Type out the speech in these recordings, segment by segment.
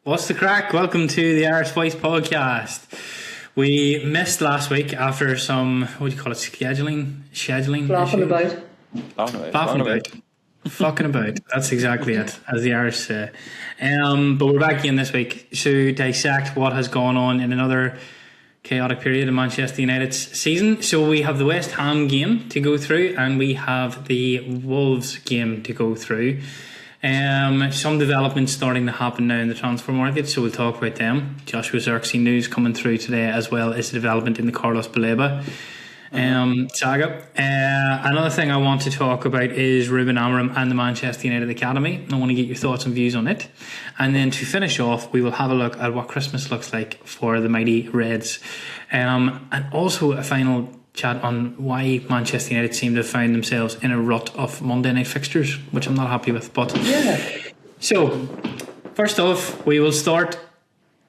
What's the crack? Welcome to the Irish Voice podcast. We missed last week after some, what do you call it, scheduling Flopping issues? about. Flopping about. Fucking about. That's exactly it, as the Irish say. But we're back again this week to dissect what has gone on in another chaotic period in Manchester United's season. So we have the West Ham game to go through, and we have the Wolves game to go through. Some developments starting to happen now in the transfer market, so we'll talk about them. Joshua Zirkzee news coming through today, as well as the development in the Carlos Baleba saga. Another thing I want to talk about is Ruben Amorim and the Manchester United Academy. I want to get your thoughts and views on it. And then to finish off, we will have a look at what Christmas looks like for the mighty Reds. And also a final chat on why Manchester United seem to have found themselves in a rut of Monday night fixtures, which I'm not happy with. But So, first off, we will start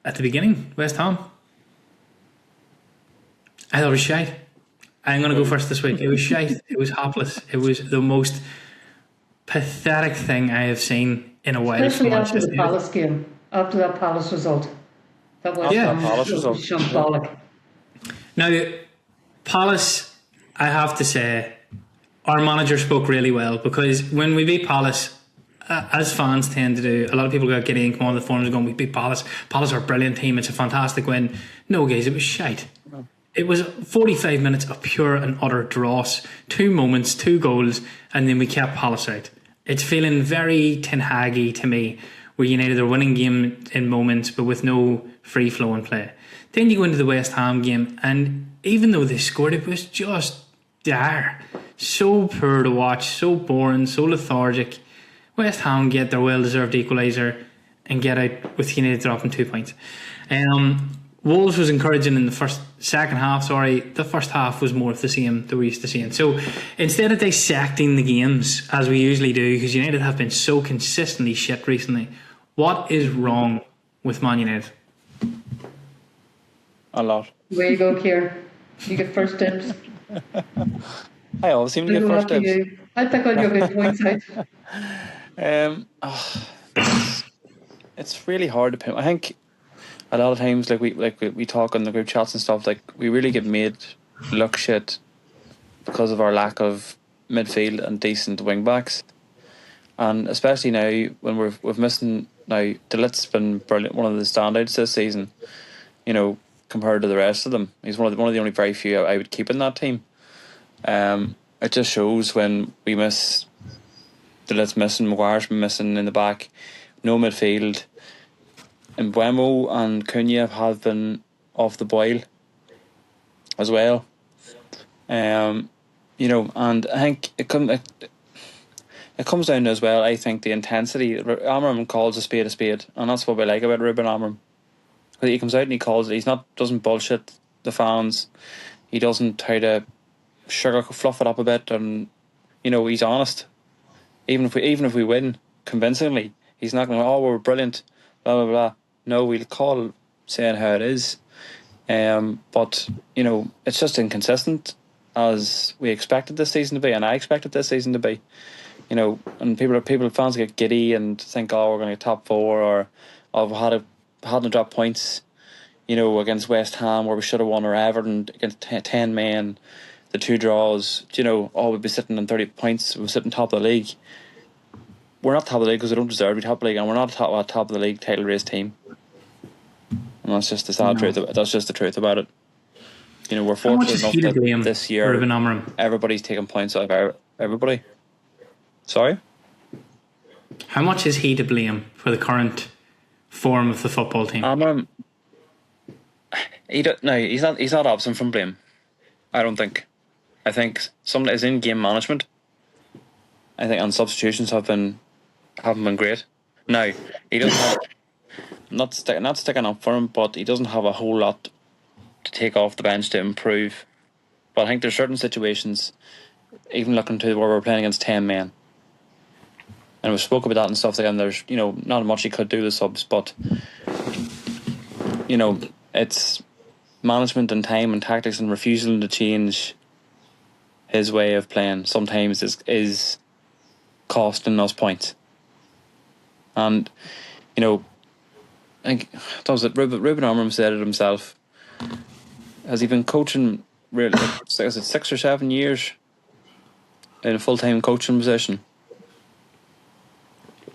at the beginning. West Ham. I thought it was shite. I'm going to go first this week. It was shite. It was hapless. It was the most pathetic thing I have seen in a while. Especially after the Palace game, after that Palace result. That was shambolic. Now, Palace, I have to say, our manager spoke really well, because when we beat Palace, as fans tend to do, a lot of people got giddy and come on the forums going, we beat Palace. Palace are a brilliant team. It's a fantastic win. No, guys, it was shite. It was 45 minutes of pure and utter dross. 2 moments, 2 goals, and then we kept Palace out. It's feeling very Ten Hag-y to me, where United are winning game in moments, but with no free-flowing play. Then you go into the West Ham game, and even though they scored, it was just dire. So poor to watch, so boring, so lethargic. West Ham get their well-deserved equaliser and get out with United dropping 2 points. Wolves was encouraging in the second half. The first half was more of the same that we used to see. So instead of dissecting the games as we usually do, because United have been so consistently shit recently, what is wrong with Man United? A lot. Where you go, Kier? You get first dibs. I always seem to get first dibs. I'll pick on your good points out. It's really hard to pin. I think a lot of times, we talk on the group chats and stuff, like we really get made look shit because of our lack of midfield and decent wing backs, and especially now when we've missing now. Delit's been brilliant, one of the standouts this season. You know, compared to the rest of them, he's one of the only very few I would keep in that team. It just shows when we miss. Delit's missing, Maguire's been missing in the back, no midfield. And Mbeumo and Cunha have been off the boil as well. And I think it comes down to, as well, I think, the intensity. Amorim calls a spade, and that's what we like about Ruben Amorim. He comes out and he calls it. Doesn't bullshit the fans. He doesn't try to fluff it up a bit, and he's honest. Even if we win convincingly, he's not going to, we're brilliant, blah blah blah. No, we'll call saying how it is. But it's just inconsistent, as we expected this season to be, and I expected this season to be. And fans get giddy and think, we're going to get top 4, or we hadn't dropped points, against West Ham where we should have won, or Everton against 10 men, the 2 draws. We'd be sitting on 30 points, we're sitting top of the league. We're not top of the league because we don't deserve to be top of the league, and we're not a top of the league title race team. And that's just the sad truth. That's just the truth about it. We're fortunate enough that this year everybody's taking points out of everybody. Sorry? How much is he to blame for the current form of the football team? He's not absent from blame. I don't think. I think some is in game management. I think, and substitutions haven't been great. Now, he doesn't have, not sticking up for him, but he doesn't have a whole lot to take off the bench to improve. But I think there's certain situations, even looking to where we're playing against 10 men, and we spoke about that and stuff, and there's not much he could do with subs, but it's management and time and tactics and refusal to change his way of playing sometimes is costing us points. And I think that was it. Ruben Amorim said it himself. Has he been coaching really? Is it 6 or 7 years in a full-time coaching position?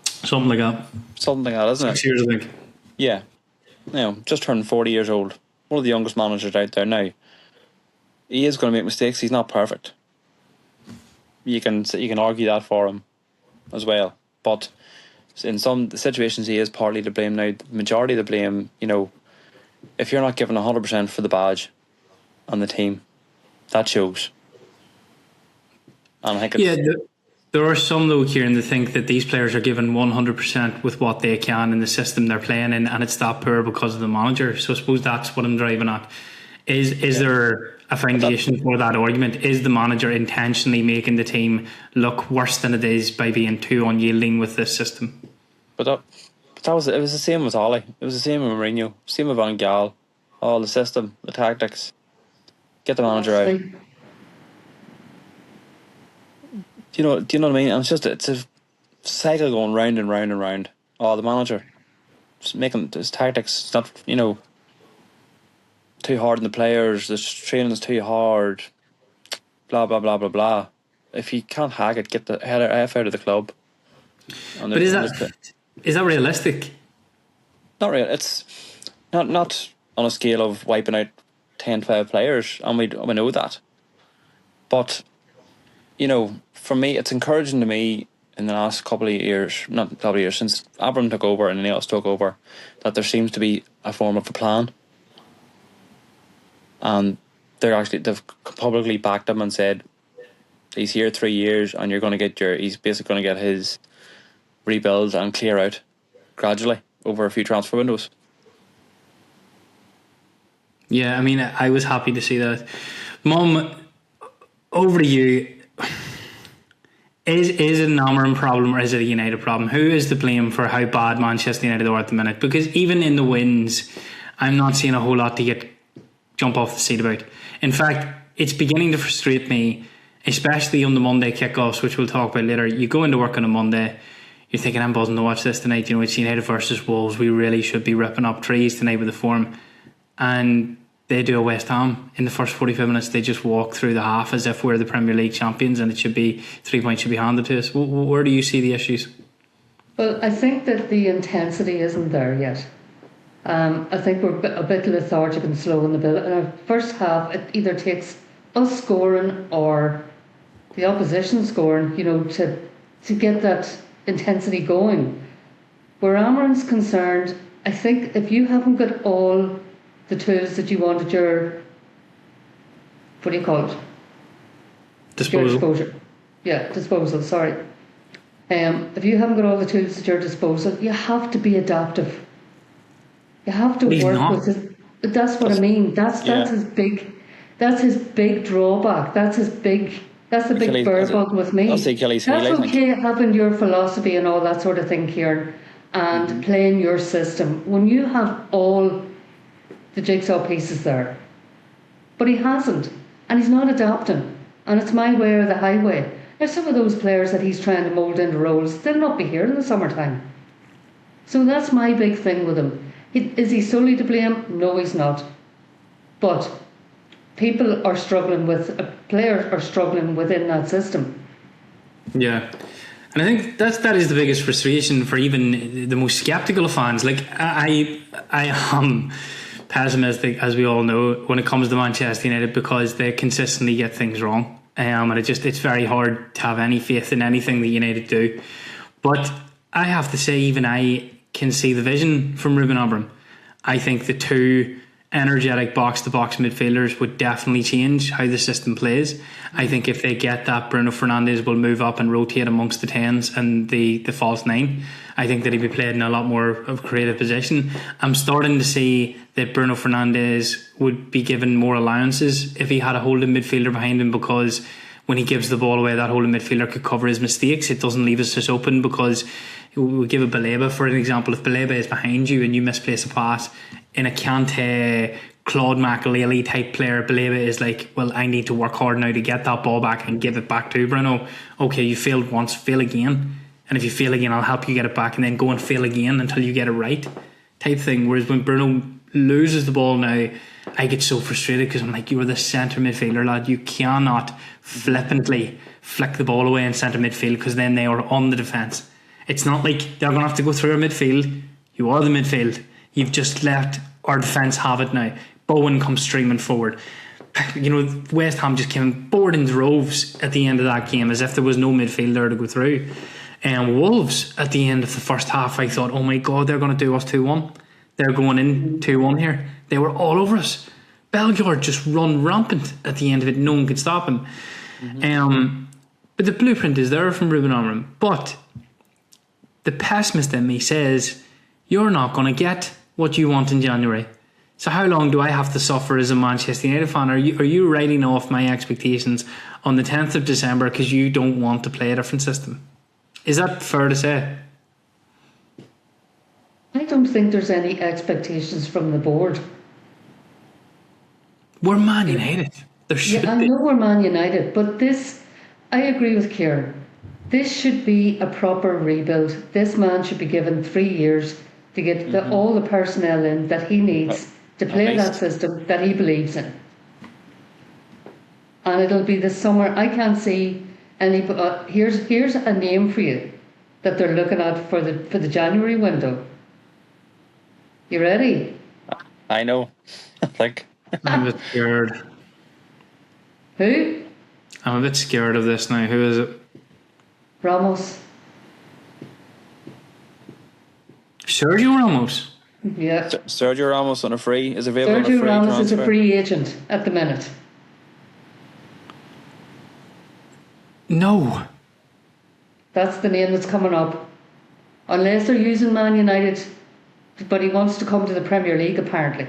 Something like that. Something like that, isn't it? 6 years, I think. Yeah. Just turned 40 years old. One of the youngest managers out there now. He is going to make mistakes. He's not perfect. You can argue that for him as well. But in some situations, he is partly to blame. Now, the majority of the blame, if you're not giving 100% for the badge and the team, that shows. And I think there are some, though, Kieran, that think that these players are given 100% with what they can in the system they're playing in, and it's that poor because of the manager. So I suppose that's what I'm driving at. Is there a foundation for that argument? Is the manager intentionally making the team look worse than it is by being too unyielding with this system? But it was the same with Ollie. It was the same with Mourinho, same with Van Gaal. All the system, the tactics. Get the manager out. Do you know what I mean? And it's a cycle going round and round and round. Oh, the manager, just making his tactics not too hard on the players. The training is too hard. Blah blah blah blah blah. If you can't hack it, get the F out of the club. But is that realistic? Not real. It's not on a scale of wiping out 10, 12 players, and we know that. But for me, it's encouraging to me in the last couple of years, since Abraham took over and Neos took over, that there seems to be a form of a plan. And they've publicly backed him and said he's here 3 years and he's basically going to get his rebuild and clear out gradually over a few transfer windows. Yeah, I mean, I was happy to see that. Mum, over to you. Is it an Amorim problem or is it a United problem? Who is to blame for how bad Manchester United are at the minute? Because even in the wins, I'm not seeing a whole lot to jump off the seat about. In fact, it's beginning to frustrate me, especially on the Monday kickoffs, which we'll talk about later. You go into work on a Monday, you're thinking, I'm buzzing to watch this tonight. It's United versus Wolves. We really should be ripping up trees tonight with the form. And they do a West Ham. In the first 45 minutes, they just walk through the half as if we're the Premier League champions and 3 points should be handed to us. Where do you see the issues? Well, I think that the intensity isn't there yet. I think we're a bit lethargic and slow in the build. In our first half, it either takes us scoring or the opposition scoring, to get that intensity going. Where Amorim's concerned, I think if you haven't got all the tools that you want at your, what do you call it? Disposal. Disposal, sorry. If you haven't got all the tools at your disposal, you have to be adaptive. You have to work with it. But that's what I mean. That's his big drawback. That's the big bird bug with me. That's okay having your philosophy and all that sort of thing, Kieran, and playing your system. When you have all the jigsaw pieces there. But he hasn't. And he's not adapting. And it's my way or the highway. Now, some of those players that he's trying to mould into roles, they'll not be here in the summertime. So that's my big thing with him. Is he solely to blame? No, he's not. But players are struggling within that system. Yeah. And I think that is the biggest frustration for even the most sceptical of fans. Like, I am pessimistic, as we all know, when it comes to Manchester United, because they consistently get things wrong, and it's very hard to have any faith in anything that United do. But I have to say, even I can see the vision from Ruben Amorim. I think the two energetic box-to-box midfielders would definitely change how the system plays. I think if they get that, Bruno Fernandes will move up and rotate amongst the 10s and the false 9. I think that he'd be played in a lot more of a creative position. I'm starting to see that Bruno Fernandes would be given more allowances if he had a holding midfielder behind him, because when he gives the ball away, that holding midfielder could cover his mistakes. It doesn't leave us just open, because we give a Baleba for an example. If Baleba is behind you and you misplace a pass in a Kante, Claude Makelele type player, Baleba is like, well, I need to work hard now to get that ball back and give it back to Bruno. Okay, you failed once, fail again. And if you fail again, I'll help you get it back, and then go and fail again until you get it right. type thing. Whereas when Bruno loses the ball now, I get so frustrated because I'm like, you're the centre midfielder, lad. You cannot flippantly flick the ball away in centre midfield because then they are on the defence. It's not like they're going to have to go through our midfield. You are the midfield. You've just let our defence have it now. Bowen comes streaming forward. You know, West Ham just came bored in droves at the end of that game as if there was no midfield there to go through. And Wolves at the end of the first half, I thought, oh my God, they're going to do us 2-1. They're going in 2-1 here. They were all over us. Bellegarde just run rampant at the end of it. No one could stop him. But the blueprint is there from Ruben Amorim. But the pessimist in me says, you're not going to get what you want in January. So how long do I have to suffer as a Manchester United fan? Are you writing off my expectations on the 10th of December because you don't want to play a different system? Is that fair to say? I don't think there's any expectations from the board. We're Man United. There should I be. know we're Man United, but this, I agree with Kieran. This should be a proper rebuild. This man should be given 3 years to get all the personnel in that he needs to play that system that he believes in. And it'll be this summer. I can't see any. Here's a name for you that they're looking at for the January window. You ready? I know. Like, I'm a bit scared. Who? I'm a bit scared of this now. Who is it? Ramos. Sergio Ramos. Yeah. Sergio Ramos on a free is available. Sergio on a free Ramos transfer. is a free agent at the minute. No. That's the name that's coming up. Unless they're using Man United, but he wants to come to the Premier League apparently.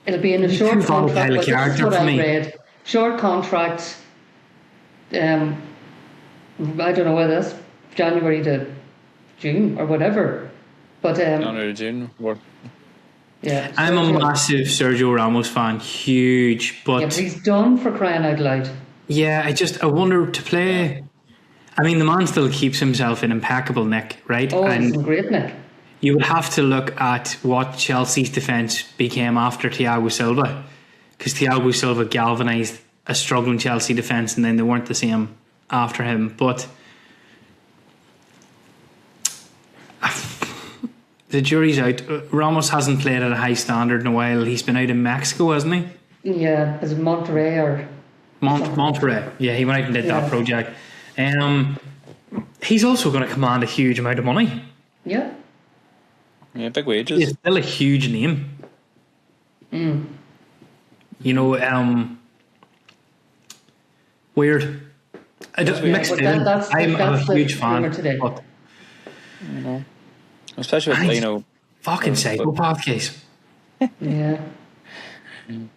It'll be in a short contract, but this is what I read. Short contract. I don't know whether that's January to June or whatever. But January to June. yeah. I'm a massive Sergio Ramos fan. Huge. But he's done, for crying out loud. yeah, I wonder to play. I mean, the man still keeps himself in impeccable nick, right? Oh, he's in great nick. You would have to look at what Chelsea's defence became after Thiago Silva, because Thiago Silva galvanised a struggling Chelsea defence, and then they weren't the same after him. But the jury's out. Ramos hasn't played at a high standard in a while. He's been out in Mexico, hasn't he? Yeah, is it Monterrey or Monterrey? Yeah, he went out and did that project. He's also going to command a huge amount of money. Yeah. Yeah, big wages. He's still a huge name. You know, weird. Mixed in. I'm a huge fan. But, You know, especially with fucking psychopath case. Yeah.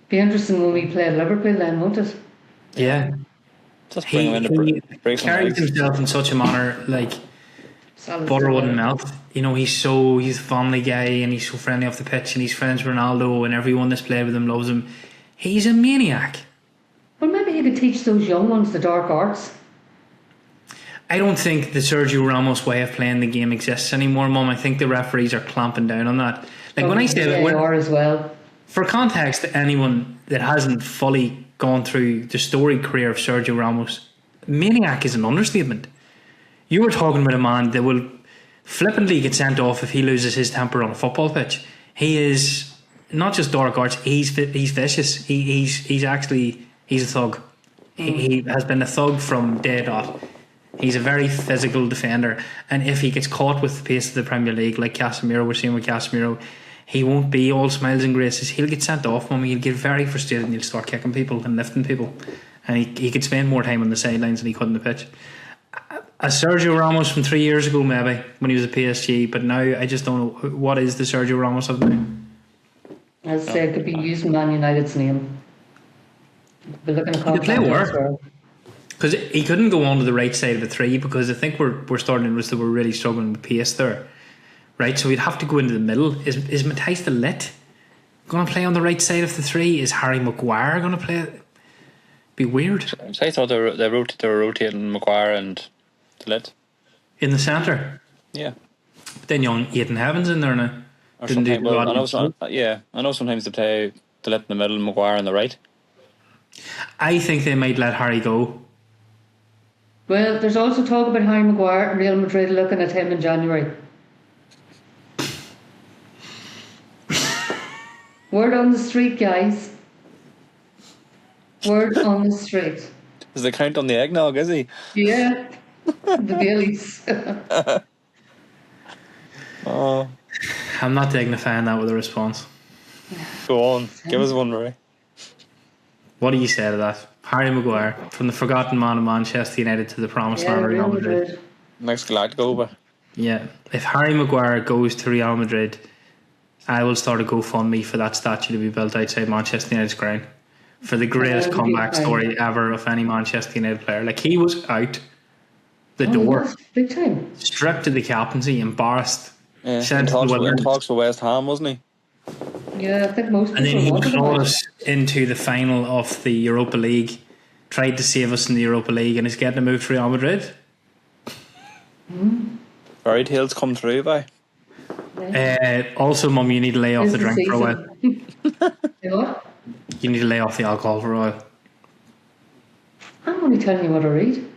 Be interesting when we play Liverpool then, won't it? Yeah. Just bring him in to break carries himself in such a manner like butter wouldn't melt. You know, he's a family guy and he's so friendly off the pitch and he's friends with Ronaldo and everyone that's played with him loves him. He's a maniac. Well, maybe he could teach those young ones the dark arts. I don't think the Sergio Ramos way of playing the game exists anymore, Mum. I think the referees are clamping down on that. Like when I say that, they are as well. For context, anyone that hasn't fully gone through the storied career of Sergio Ramos, maniac is an understatement. You were talking about a man that will flippantly get sent off if he loses his temper on a football pitch. He is not just dark arts. He's vicious. He's a thug. He has been a thug from day dot. He's a very physical defender, and if he gets caught with the pace of the Premier League, like Casemiro, we're seeing with Casemiro, he won't be all smiles and graces. He'll get sent off, Mummy. He'll get very frustrated and he'll start kicking people and lifting people, and he could spend more time on the sidelines than he could on the pitch. A Sergio Ramos from 3 years ago, maybe when he was at PSG, but now I just don't know what is the Sergio Ramos of now. As I say, it could be using Man United's name. Be looking at he could play where? Because he couldn't go on to the right side of the three, because I think we're starting to notice that we're really struggling with pace there, right? So we'd have to go into the middle. Is Matthijs de Ligt going to play on the right side of the three? Is Harry Maguire going to play? Be weird. So I thought they were rotating Maguire and de Ligt in the centre. Yeah. But then young Aidan Evans in there now. Or Didn't do sometimes, well, I know well. I know sometimes they play to let in the middle, Maguire on the right. I think they might let Harry go. Well, there's also talk about Harry Maguire and Real Madrid looking at him in January. Word on the street, guys. Word on the street. Does the count on the eggnog, is he? Yeah, the Baileys. Oh, I'm not dignifying that with a response. go on. Give us one, Ray. What do you say to that? Harry Maguire, from the forgotten man of Manchester United to the promised man of Real Madrid. Next Galactico, but Yeah, if Harry Maguire goes to Real Madrid, I will start a GoFundMe for that statue to be built outside Manchester United's ground for the greatest comeback story ever of any Manchester United player. Like, he was out the door, Big time. stripped of the captaincy, embarrassed, yeah, sent in to the talks wilderness. for West Ham, wasn't he? Yeah, I think most And then people he wanted clawed him. us into the final of the Europa League, tried to save us in the Europa League, and is getting a move to Real Madrid. Fairy tales come true, by. Also, Mum, you need to lay off It's the drink for a while. You know what? You need to lay off the alcohol for a while. I'm only telling you what I read.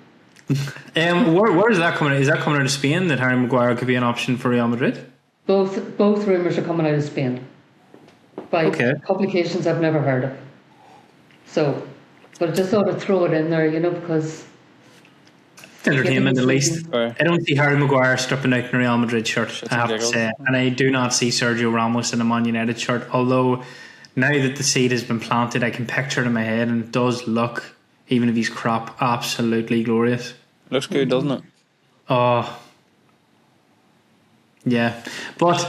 Where is that coming out? Is that coming out of Spain that Harry Maguire could be an option for Real Madrid? Both rumours are coming out of Spain by publications I've never heard of. So, but I just thought I'd throw it in there, because Entertainment, at least. Right. I don't see Harry Maguire stripping out in a Real Madrid shirt, I have to say. And I do not see Sergio Ramos in a Man United shirt. Although, now that the seed has been planted, I can picture it in my head, and it does look, even if he's crap, absolutely glorious. Looks good, doesn't it? Oh, yeah. But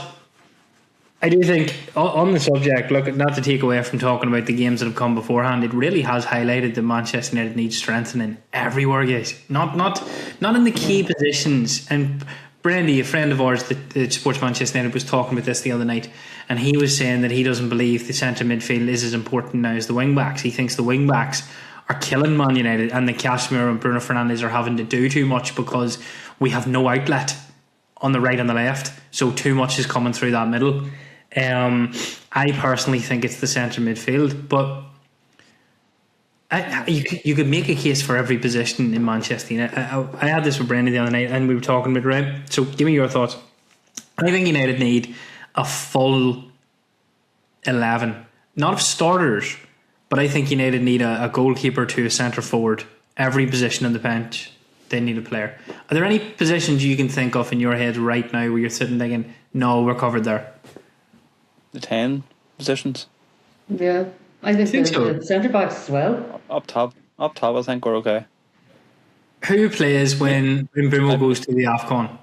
I do think, on the subject, look, not to take away from talking about the games that have come beforehand, it really has highlighted that Manchester United needs strengthening everywhere, guys. Not in the key positions. And Brandy, a friend of ours that supports Manchester United, was talking about this the other night, and he was saying that he doesn't believe the centre midfield is as important now as the wing backs. He thinks the wing backs are killing Man United, and that Casemiro and Bruno Fernandes are having to do too much because we have no outlet on the right and the left, so too much is coming through that middle. I personally think it's the centre midfield, but you could make a case for every position in Manchester United. I had this with Brendan the other night, and we were talking about it, right? So give me your thoughts. I think United need a full 11, not of starters, but I think United need a goalkeeper to a centre forward. Every position on the bench, they need a player. Are there any positions you can think of in your head right now where you're sitting thinking, no, we're covered there? The 10 positions. Yeah, I think so. the centre backs as well. Up top, I think we're okay. Who plays when Mbeumo goes to the AFCON?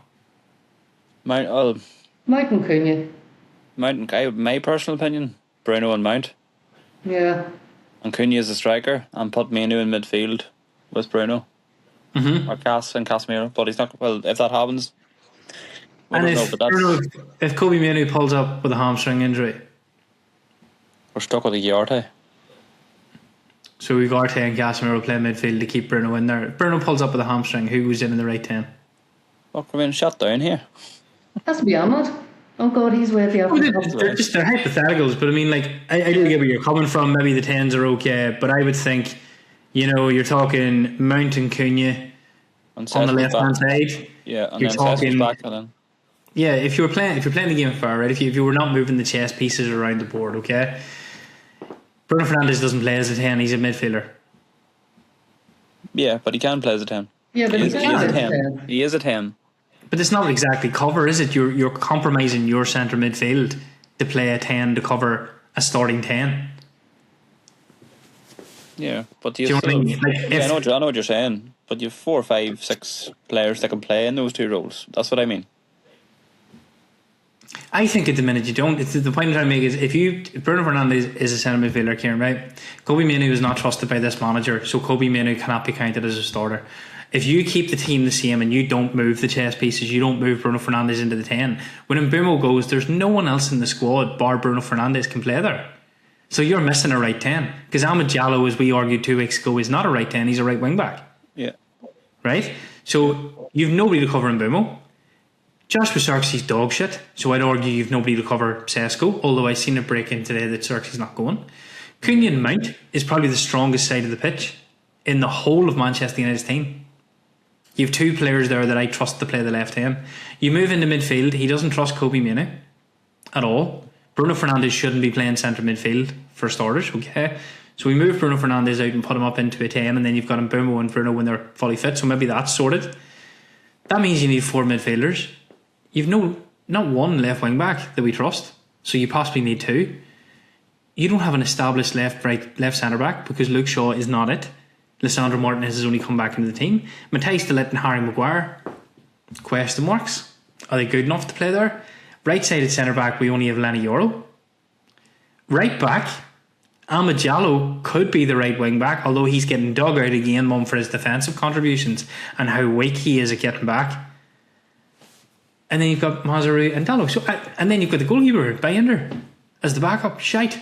Mike and Cunha. My personal opinion, Bruno and Mount. Yeah. And Cunha is a striker, and put Manu in midfield with Bruno. Mm-hmm. Or Casemiro, but he's not. Well, if that happens, And if Kobe Manu pulls up with a hamstring injury, we're stuck with a Ugarte. so Ugarte and Casemiro play midfield to keep Bruno in there. If Bruno pulls up with a hamstring, who goes in the right 10? Look, we're being shut down here. Has to be Ahmad. Oh God, he's way at the They're hypotheticals, but I mean, like, I do get where you're coming from. Maybe the 10s are okay, but I would think, you're talking Mount and Cunha on the left hand side. Yeah, and you're then talking back and then. Yeah, if you're playing the game fair, right? If you were not moving the chess pieces around the board, okay. Bruno Fernandes doesn't play as a 10; he's a midfielder. Yeah, but he can play as a 10. Yeah, but He is a 10. He is a 10. But it's not exactly cover, is it? You're compromising your centre midfield to play a 10 to cover a starting 10. Yeah, but Do you know what I mean? Like, I know what you're saying, but you have 4, 5, 6 players that can play in those two roles. That's what I mean. I think at the minute you don't. It's the point I'm trying to make is if Bruno Fernandes is a centre midfielder, Kieran, right? Kobe Manu is not trusted by this manager, so Kobe Manu cannot be counted as a starter. If you keep the team the same and you don't move the chess pieces, you don't move Bruno Fernandes into the 10, when Mbeumo goes, there's no one else in the squad bar Bruno Fernandes can play there. So you're missing a right 10. Because Ahmed Diallo, as we argued 2 weeks ago, is not a right 10, he's a right wing back. Yeah. Right? So you've nobody to cover Mbeumo. Joshua Xerxes dog shit, so I'd argue you've nobody to cover Sesko, although I seen a break in today that Xerxes not going. Cunha and Mount is probably the strongest side of the pitch in the whole of Manchester United's team. You have two players there that I trust to play the left hand. You move into midfield, he doesn't trust Kobe Mainoo at all. Bruno Fernandes shouldn't be playing centre midfield for starters, okay? So we move Bruno Fernandes out and put him up into a 10, and then you've got Mbeumo and Bruno when they're fully fit, so maybe that's sorted. That means you need 4 midfielders. You've not one left wing back that we trust, so you possibly need 2. You don't have an established left centre back because Luke Shaw is not it. Lissandro Martinez has only come back into the team. Matthijs de Ligt and Harry Maguire, question marks. Are they good enough to play there? Right sided centre back, we only have Lenny Yoro. Right back, Amad Diallo could be the right wing back, although he's getting dug out again, Mum, for his defensive contributions and how weak he is at getting back. And then you've got Mazaru and Dallo. And then you've got the goalkeeper, Bayender, as the backup. Shite.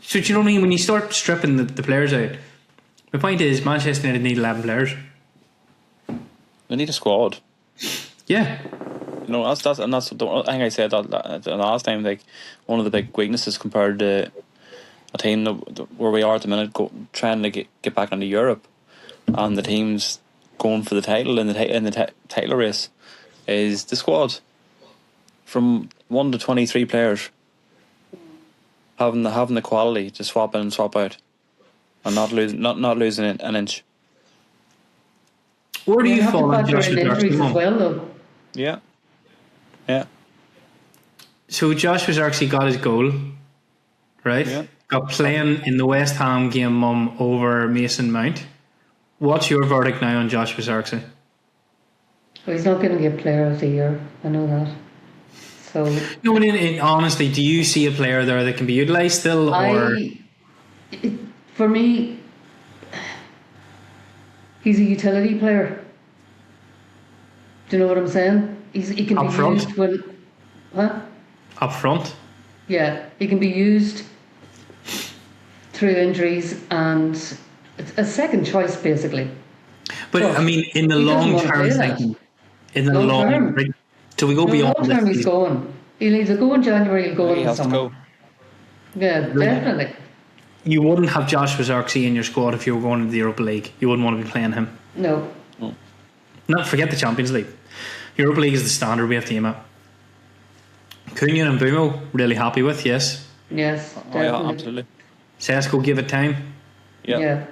So do you know what I mean? When you start stripping the players out, my point is Manchester United need 11 players. They need a squad. Yeah. You know, that's I think I said that the last time. Like, one of the big weaknesses compared to a team where we are at the minute, trying to get back into Europe, and the teams going for the title in the title race, is the squad. From 1 to 23 players, having the quality to swap in and swap out, and not losing an inch. Where do you fall on Joshua Xerxes as well, though? Yeah. So Joshua Xerxes got his goal, right? Yeah. Got playing in the West Ham game, Mum, over Mason Mount. What's your verdict now on Joshua Xerxes? Well, he's not going to get Player of the Year. I know that. So no, honestly, do you see a player there that can be utilised still, or for me, he's a utility player. Do you know what I'm saying? He can up be front. used when, Up front. Yeah, he can be used through injuries and it's a second choice basically. But I mean, in the long term thinking, in the long term, right? So we go beyond long term, he's going. He'll either go in January, he'll go in the summer. Yeah, definitely. You wouldn't have Joshua Xerxes in your squad if you were going into the Europa League. You wouldn't want to be playing him. No. Not forget the Champions League. Europa League is the standard we have to aim at. Cunha and Mbeumo, really happy with, yes. Yes, definitely. Oh, yeah, absolutely. Sesko, give it time. Yeah.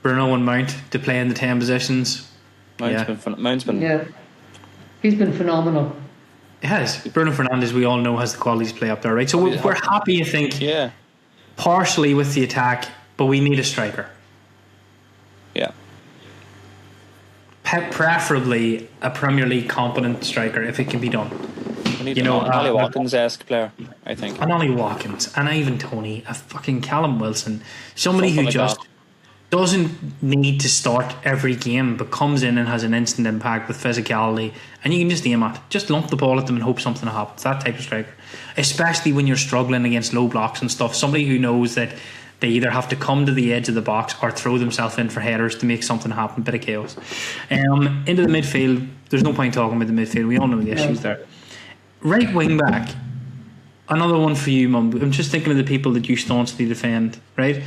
Bruno and Mount to play in the 10 positions. Mount's been Yeah. He's been phenomenal. It has. Bruno Fernandes, we all know, has the qualities to play up there, right? So we're happy, I think, partially with the attack, but we need a striker. Yeah. Preferably a Premier League competent striker if it can be done. We need an Ollie Watkins-esque player, I think. An Ollie Watkins, and Ivan Toney, a fucking Callum Wilson, somebody who just doesn't need to start every game, but comes in and has an instant impact with physicality, and you can just aim at, just lump the ball at them and hope something happens. That type of striker, especially when you're struggling against low blocks and stuff. Somebody who knows that they either have to come to the edge of the box or throw themselves in for headers to make something happen. Bit of chaos. Into the midfield, there's no point talking about the midfield. We all know the issues there. Right wing back, another one for you, Mum. I'm just thinking of the people that you staunchly defend, right?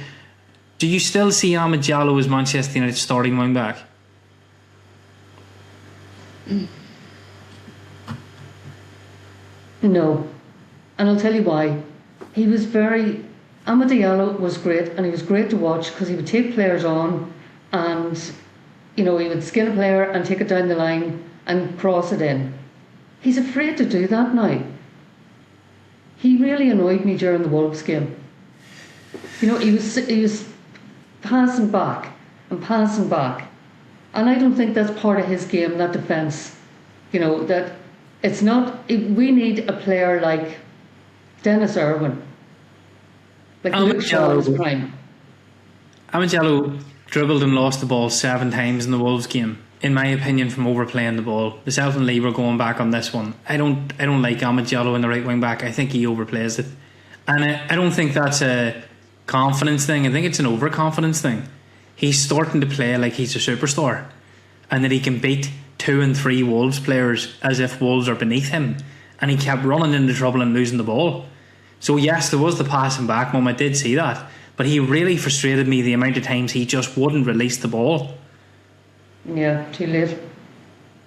Do you still see Amad Diallo as Manchester United starting wing back? No. And I'll tell you why. Amad Diallo was great, and he was great to watch because he would take players on and, he would skin a player and take it down the line and cross it in. He's afraid to do that now. He really annoyed me during the Wolves game. He was passing back, and I don't think that's part of his game, that defence. That it's not. We need a player like Dennis Irwin, like Luke Shaw's prime. Amad Diallo dribbled and lost the ball 7 times in the Wolves game, in my opinion, from overplaying the ball. Myself and Lee were going back on this one. I don't like Amad Diallo in the right wing back. I think he overplays it, and I don't think that's a confidence thing. I think it's an overconfidence thing. He's starting to play like he's a superstar, and that he can beat 2 and 3 Wolves players as if Wolves are beneath him, and he kept running into trouble and losing the ball. So yes, there was the passing back moment, I did see that, but he really frustrated me the amount of times he just wouldn't release the ball. Yeah, too late.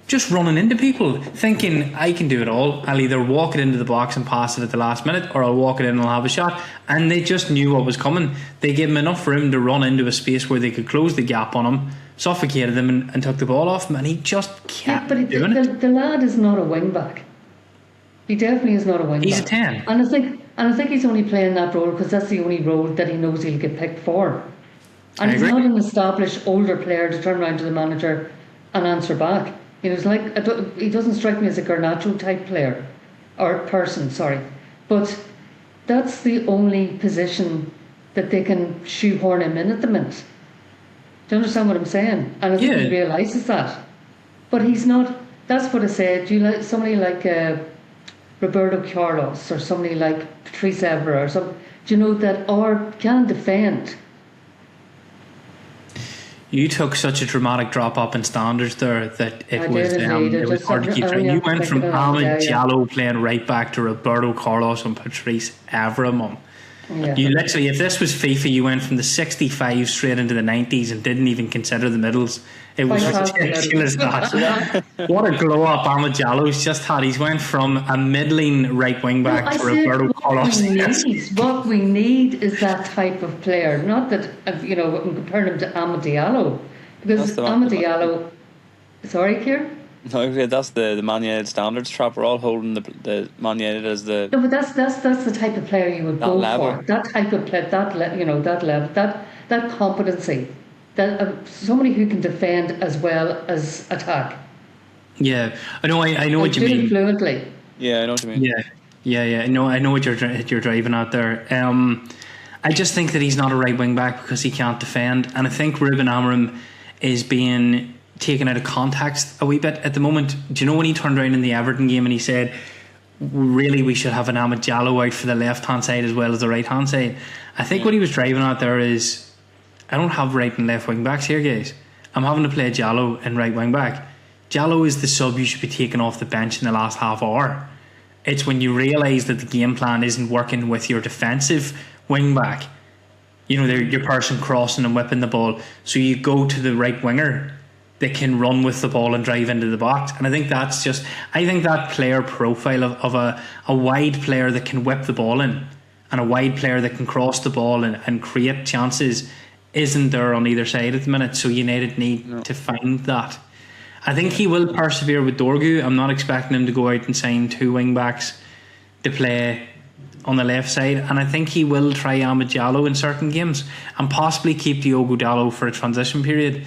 Just running into people, thinking I can do it all. I'll either walk it into the box and pass it at the last minute, or I'll walk it in and I'll have a shot. And they just knew what was coming. They gave him enough room to run into a space where they could close the gap on him, suffocated him, and took the ball off him. And he just kept doing it. The lad is not a wing back. He definitely is not a wing back. He's a 10. And I think he's only playing that role because that's the only role that he knows he'll get picked for. And he's not an established older player to turn around to the manager and answer back. You know, it's like he doesn't strike me as a Garnacho type player or person. Sorry, but that's the only position that they can shoehorn him in at the minute. Do you understand what I'm saying? And I think he realises that. But he's not. That's what I said. Do you like somebody like Roberto Carlos or somebody like Patrice Evra or something? Do you know that or can defend? You took such a dramatic drop up in standards there that it was hard to keep track. You went from Ahmed Diallo playing right back to Roberto Carlos and Patrice Evra, mum. Yeah. You literally, if this was FIFA, you went from the 65 straight into the 90s and didn't even consider the middles. It was ridiculous. What a glow up Ahmed Diallo's just had. He's went from a middling right wing back to Roberto Carlos. What we need is that type of player. Not that I'm comparing him to Ahmed Diallo, because Ahmed Diallo. Sorry, Kieran. No, that's the Man United standards trap. We're all holding the Man United as the. No, but that's the type of player you would go for. That type of player, that level, that competency, that somebody who can defend as well as attack. Yeah, I know what you mean. Fluently. Yeah, I know what you mean. Yeah. No, I know what you're driving at there. I just think that he's not a right wing back because he can't defend, and I think Ruben Amorim is being taken out of context a wee bit at the moment. Do you know when he turned around in the Everton game and he said, really, we should have an Ahmed Diallo out for the left hand side as well as the right hand side? I think what he was driving at there is, I don't have right and left wing backs here, guys. I'm having to play Diallo in right wing back. Diallo is the sub you should be taking off the bench in the last half hour. It's when you realise that the game plan isn't working with your defensive wing back, your person crossing and whipping the ball, so you go to the right winger that can run with the ball and drive into the box. And I think that player profile of a wide player that can whip the ball in and a wide player that can cross the ball and create chances isn't there on either side at the minute. So United need to find that. I think he will persevere with Dorgu. I'm not expecting him to go out and sign 2 wing backs to play on the left side, and I think he will try Ahmed Diallo in certain games and possibly keep Diogo Dalot for a transition period.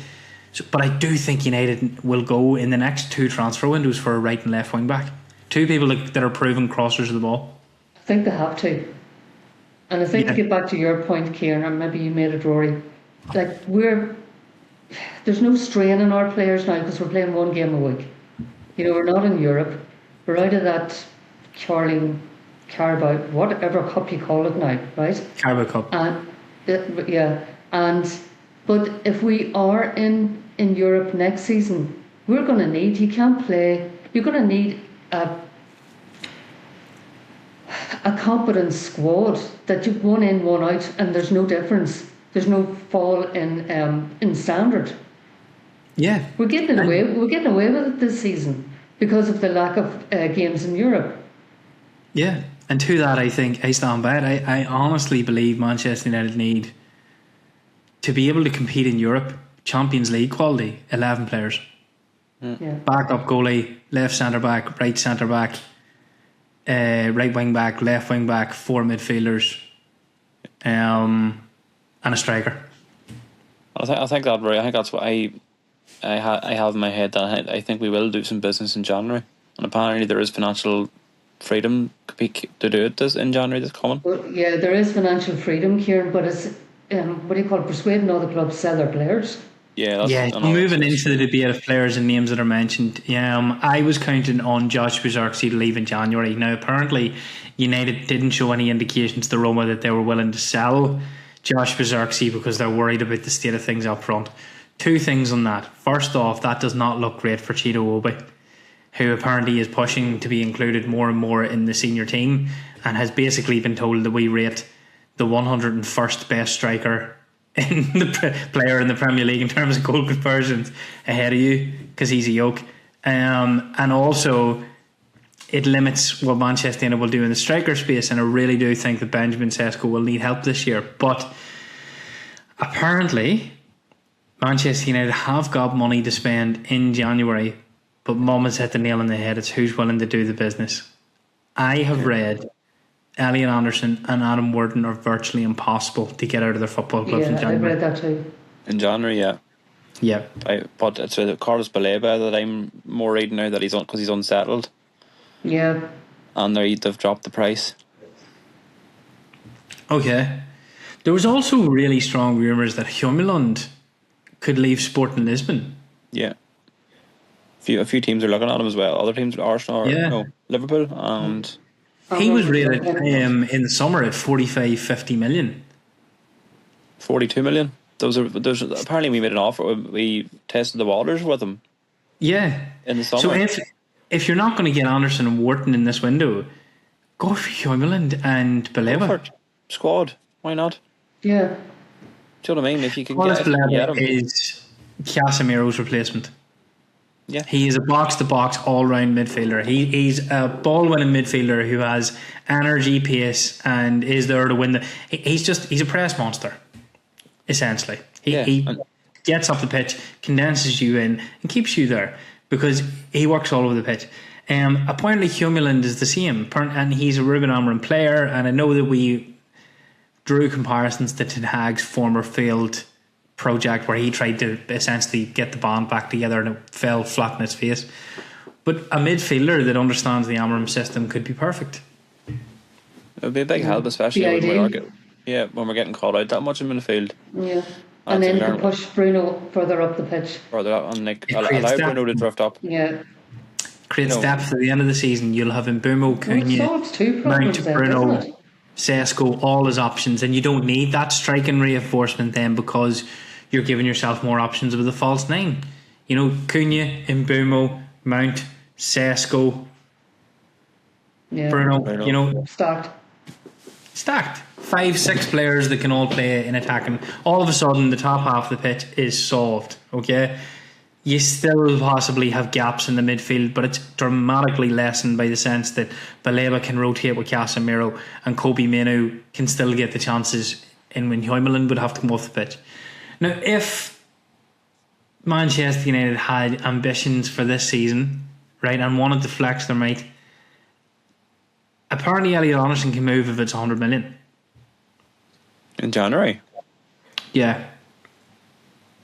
But I do think United will go in the next 2 transfer windows for a right and left wing back. 2 people that are proven crossers of the ball. I think they have to. And I think to get back to your point, Kieran, or maybe you made it, Rory, like there's no strain on our players now because we're playing 1 game a week. We're not in Europe. We're out of that Carling, Carabao, whatever cup you call it now, right? Carabao Cup. But if we are in Europe next season, we're going to need, you can't play, you're going to need a competent squad that you 1 in, 1 out, and there's no difference. There's no fall in standard. Yeah. We're getting away with it this season because of the lack of games in Europe. Yeah. And to that, I think I stand by it. I honestly believe Manchester United need to be able to compete in Europe, Champions League quality, 11 players. Yeah. Backup goalie, left centre back, right centre back, right wing back, left wing back, 4 midfielders, and a striker. I think that's what I have in my head, that I think we will do some business in January, and apparently there is financial freedom to do it in January this coming. Well, yeah, there is financial freedom, Kieran, but it's persuading all the clubs to sell their players. Moving into the debate of players and names that are mentioned. I was counting on Josh Buzarski to leave in January. Now, apparently, United didn't show any indications to Roma that they were willing to sell Josh Buzarski because they're worried about the state of things up front. two things on that. First off, that does not look great for Cheeto Obi, who apparently is pushing to be included more and more in the senior team, and has basically been told that we rate the 101st best striker in player in the Premier League in terms of goal conversions ahead of you, because he's a yoke. And also, it limits what Manchester United will do in the striker space, and I really do think that Benjamin Sesko will need help this year. But apparently, Manchester United have got money to spend in January, but Mum has hit the nail on the head. It's who's willing to do the business. I have read Elliot Anderson and Adam Worden are virtually impossible to get out of their football clubs in January. I've read that too. In January, yeah. Yeah. But it's Carlos Baleba that I'm more reading now that because he's unsettled. Yeah. And they've dropped the price. Okay. There was also really strong rumours that Hjulmand could leave Sporting Lisbon. Yeah. A few teams are looking at him as well. Other teams, Arsenal, Liverpool, and he was rated in the summer at 45-50 million. 42 million. Those apparently we made an offer. We tested the waters with him. Yeah. In the summer. So if you're not going to get Anderson and Wharton in this window, go for Hjulmand and Baleba. Squad. Why not? Yeah. Do you know what I mean? If you can Carlos get Baleba him. is Casemiro's replacement. Yeah. He is a box-to-box all-round midfielder. He's a ball-winning midfielder who has energy, pace, and is there to win he's a press monster, essentially. He gets up the pitch, condenses you in, and keeps you there because he works all over the pitch. Apparently Hjulmand is the same, and he's a Ruben Amorim player, and I know that we drew comparisons to Ten Hag's former failed project where he tried to essentially get the band back together and it fell flat in its face. But a midfielder that understands the Amorim system could be perfect. It would be a big help, especially when we're getting caught out that much in midfield. Yeah. And then you can push Bruno further up the pitch. Further up and allow Bruno to drift up. Yeah. Creates depth at the end of the season. You'll have Mbeumo, Cunha, Mount, Bruno, Sesko, all as options, and you don't need that striking reinforcement then because you're giving yourself more options with a false nine. You know, Cunha, Mbeumo, Mount, Sesko, Bruno. You know, stacked. 5-6 players that can all play in attacking. All of a sudden, the top half of the pitch is solved. Okay, you still possibly have gaps in the midfield, but it's dramatically lessened by the sense that Baleba can rotate with Casemiro and Kobe Minu can still get the chances in when Hjulmand would have to come off the pitch. Now, if Manchester United had ambitions for this season, right, and wanted to flex their might, apparently Elliot Anderson can move if it's 100 million. In January? Yeah.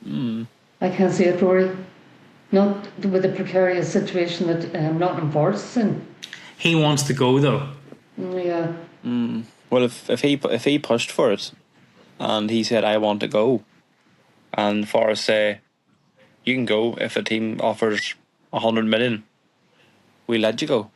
I can't see it, Rory. Not with the precarious situation that Nottingham Forest is in. He wants to go though. Yeah. Well, if he pushed for it, and he said I want to go, and Forest say you can go if a team offers 100 million, we let you go.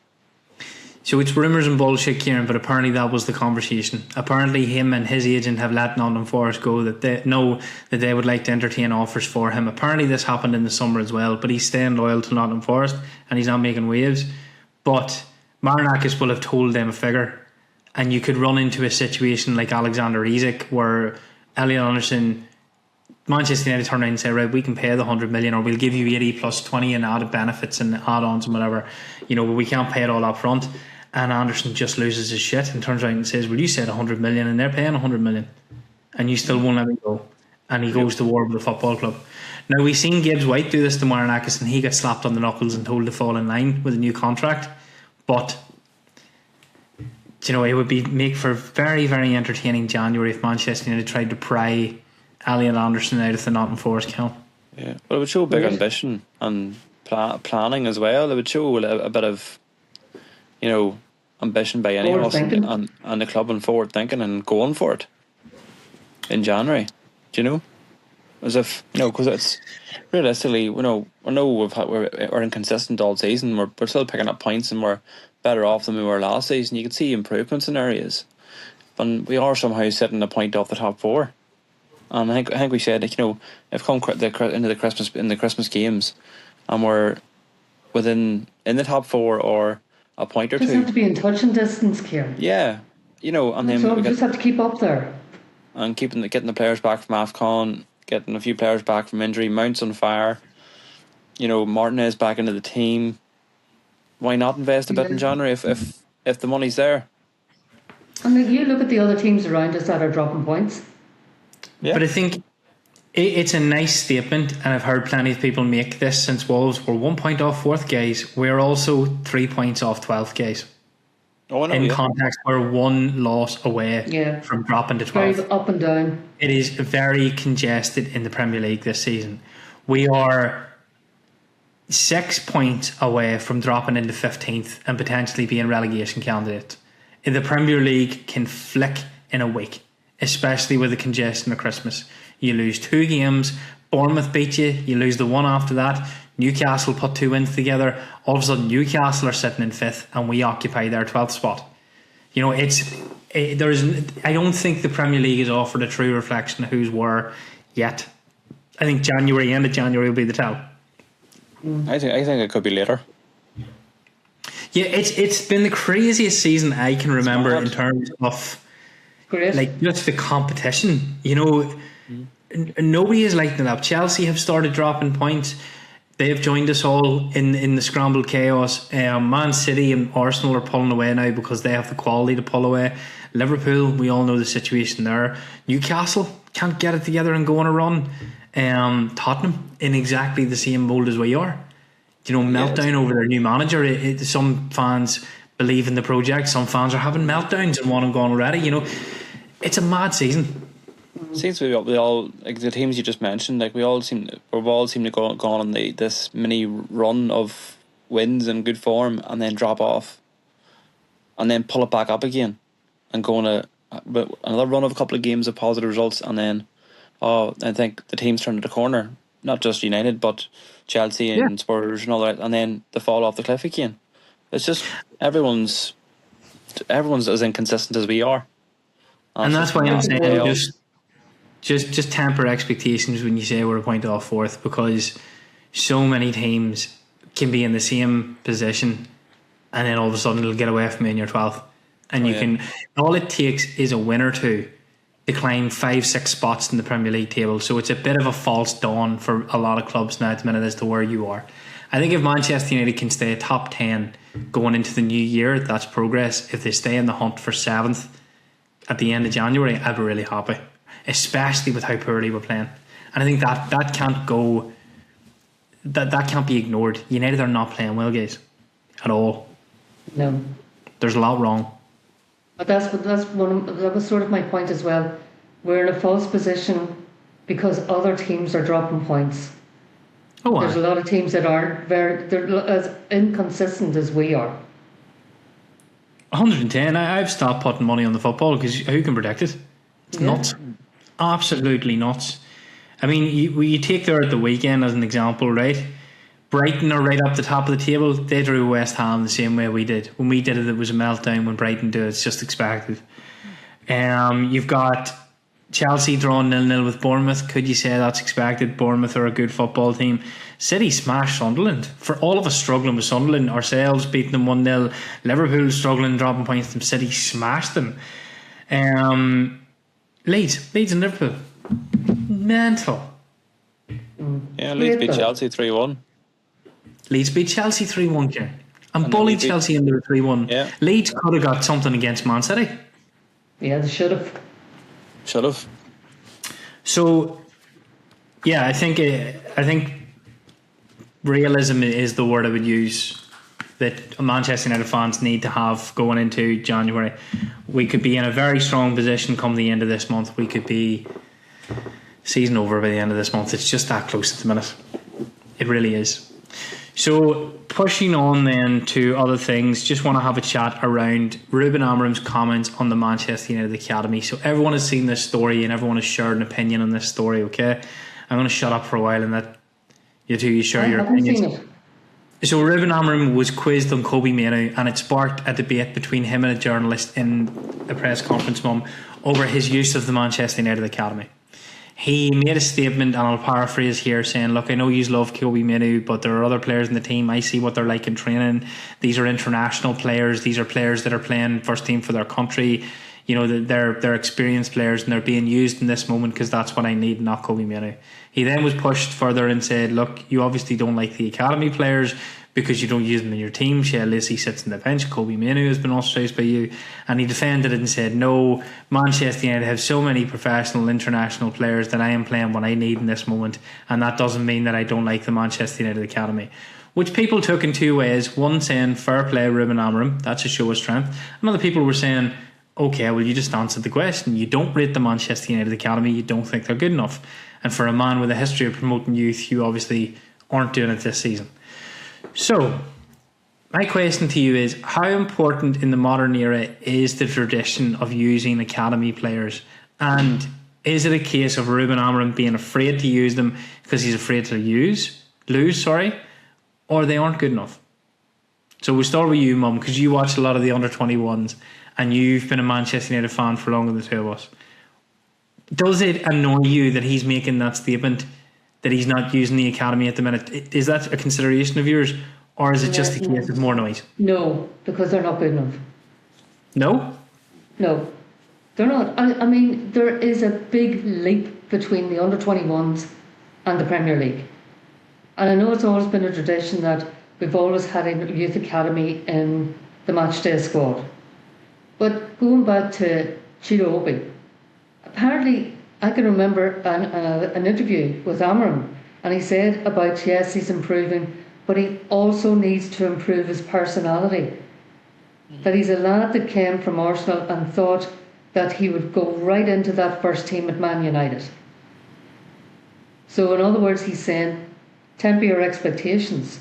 So it's rumours and bullshit, Kieran, but apparently that was the conversation. Apparently him and his agent have let Nottingham Forest go, that they know that they would like to entertain offers for him. Apparently this happened in the summer as well, but he's staying loyal to Nottingham Forest and he's not making waves. But Marinakis will have told them a figure, and you could run into a situation like Alexander Isak where Elliot Anderson, Manchester United turn around and say, right, we can pay the 100 million or we'll give you 80 plus 20 and added benefits and add-ons and whatever, you know, but we can't pay it all up front. And Anderson just loses his shit and turns around and says, well, you said 100 million and they're paying 100 million and you still won't let me go. And he goes to war with the football club. Now, we've seen Gibbs White do this to Marinakis and he got slapped on the knuckles and told to fall in line with a new contract. But, you know, it would make for very, very entertaining January if Manchester United tried to pry Elliot Anderson out of the Nottingham Forest camp. Yeah, well, it would show big ambition and planning as well. It would show a bit of, you know, ambition by any of us and the club and forward thinking and going for it in January. Do you know? As if, you know, because it's realistically, you know, I know we're inconsistent all season. We're still picking up points and we're better off than we were last season. You can see improvements in areas, but we are somehow sitting a point off the top four. And I think we said, like, if come into the Christmas games, and we're in the top 4 or a point or Just two. have to be in touching distance, Kieran. Yeah, and then So we we just have to keep up there. And getting the players back from AFCON, getting a few players back from injury. Mount's on fire. Martinez back into the team. Why not invest a bit in January if the money's there? And you look at the other teams around us that are dropping points. Yeah. But I think it's a nice statement, and I've heard plenty of people make this since Wolves were 1 point off 4th, guys. We're also 3 points off 12th, guys. Oh, I know, in context, we're 1 loss away from dropping to 12th. Very up and down. It is very congested in the Premier League this season. We are 6 points away from dropping into 15th and potentially being relegation candidate. In the Premier League can flick in a week, especially with the congestion of Christmas. You lose 2 games, Bournemouth beat you, you lose the one after that, Newcastle put 2 wins together, all of a sudden Newcastle are sitting in 5th and we occupy their 12th spot. I don't think the Premier League has offered a true reflection of who's where yet. I think end of January will be the tell. I think it could be later. Yeah, it's been the craziest season I can remember in terms of just the competition. Nobody is lighting it up. Chelsea have started dropping points. They have joined us all in the scrambled chaos. Man City and Arsenal are pulling away now because they have the quality to pull away. Liverpool, we all know the situation there. Newcastle can't get it together and go on a run. Tottenham in exactly the same mould as we are. Meltdown over their new manager. Some fans believe in the project. Some fans are having meltdowns and want him gone already. It's a mad season. Seems to be we all, like the teams you just mentioned, like we've all seem to go on this mini run of wins and good form, and then drop off, and then pull it back up again, and go on another run of a couple of games of positive results, and then I think the teams turned the corner. Not just United, but Chelsea and Spurs and all that, and then they fall off the cliff again. It's just everyone's as inconsistent as we are, and that's why I'm saying just temper expectations when you say we're a point off 4th, because so many teams can be in the same position, and then all of a sudden it'll get away from you in your 12th, and all it takes is a win or two to climb 5-6 spots in the Premier League table. So it's a bit of a false dawn for a lot of clubs now at the minute as to where you are. I think if Manchester United can stay top 10 going into the new year, that's progress. If they stay in the hunt for 7th at the end of January, I'd be really happy, especially with how poorly we're playing. And I think that can't go, that can't be ignored. United are not playing well, guys, at all. No, there's a lot wrong. But that was sort of my point as well. We're in a false position because other teams are dropping points. There's a lot of teams that aren't they're as inconsistent as we are. 110. I've stopped putting money on the football because who can predict it? It's nuts, absolutely nuts. I mean, you take there at the weekend as an example, right? Brighton are right up the top of the table. They drew West Ham the same way we did. When we did it, it was a meltdown. When Brighton do it, it's just expected. You've got Chelsea drawing 0-0 with Bournemouth. Could you say that's expected? Bournemouth are a good football team. City smashed Sunderland. For all of us struggling with Sunderland, ourselves beating them 1-0. Liverpool struggling, dropping points from City, smashed them. Leeds and Liverpool, mental. Yeah, Leeds beat Chelsea 3-1. Leeds beat Chelsea 3-1, Kieran, and bullied Chelsea into a 3-1. Yeah. Leeds could have got something against Man City. Yeah, they should have. So, yeah, I think realism is the word I would use that Manchester United fans need to have going into January. We could be in a very strong position come the end of this month. We could be season over by the end of this month. It's just that close at the minute. It really is. So pushing on then to other things, just want to have a chat around Ruben Amorim's comments on the Manchester United Academy. So everyone has seen this story and everyone has shared an opinion on this story, okay? I'm going to shut up for a while and let you share your opinions. So Ruben Amorim was quizzed on Kobe Mainoo, and it sparked a debate between him and a journalist in a press conference over his use of the Manchester United Academy. he made a statement, and I'll paraphrase here, saying, look, I know you love Kobe Minu, but there are other players in the team. I see what they're like in training. These are international players. These are players that are playing first team for their country. You know, they're experienced players, and they're being used in this moment because that's what I need, not Kobe Minu. He then was pushed further and said, look, you obviously don't like the academy players because you don't use them in your team. Shea Lacey sits on the bench. Kobe Minu has been ostracised by you. And he defended it and said, no, Manchester United have so many professional international players that I am playing what I need in this moment, and that doesn't mean that I don't like the Manchester United academy. Which people took in two ways. One saying, fair play, Ruben Amorim, that's a show of strength. And other people were saying, okay, well, you just answered the question. You don't rate the Manchester United academy. You don't think they're good enough. And for a man with a history of promoting youth, you obviously aren't doing it this season. So, my question to you is, how important in the modern era is the tradition of using academy players? And is it a case of Ruben Amorim being afraid to use them because he's afraid to lose, or they aren't good enough? So we'll start with you, Mum, because you watch a lot of the under-21s and you've been a Manchester United fan for longer than the two of us. Does it annoy you that he's making that statement, that he's not using the academy at the minute? Is that a consideration of yours, or is it just a case of more noise? No, because they're not good enough. No? No, they're not. I mean, there is a big leap between the under-21s and the Premier League. And I know it's always been a tradition that we've always had a youth academy in the matchday squad. But going back to Chido Obi, apparently I can remember an interview with Amorim, and he said about, yes, he's improving, but he also needs to improve his personality. That he's a lad that came from Arsenal and thought that he would go right into that first team at Man United. So in other words, he's saying, temper your expectations.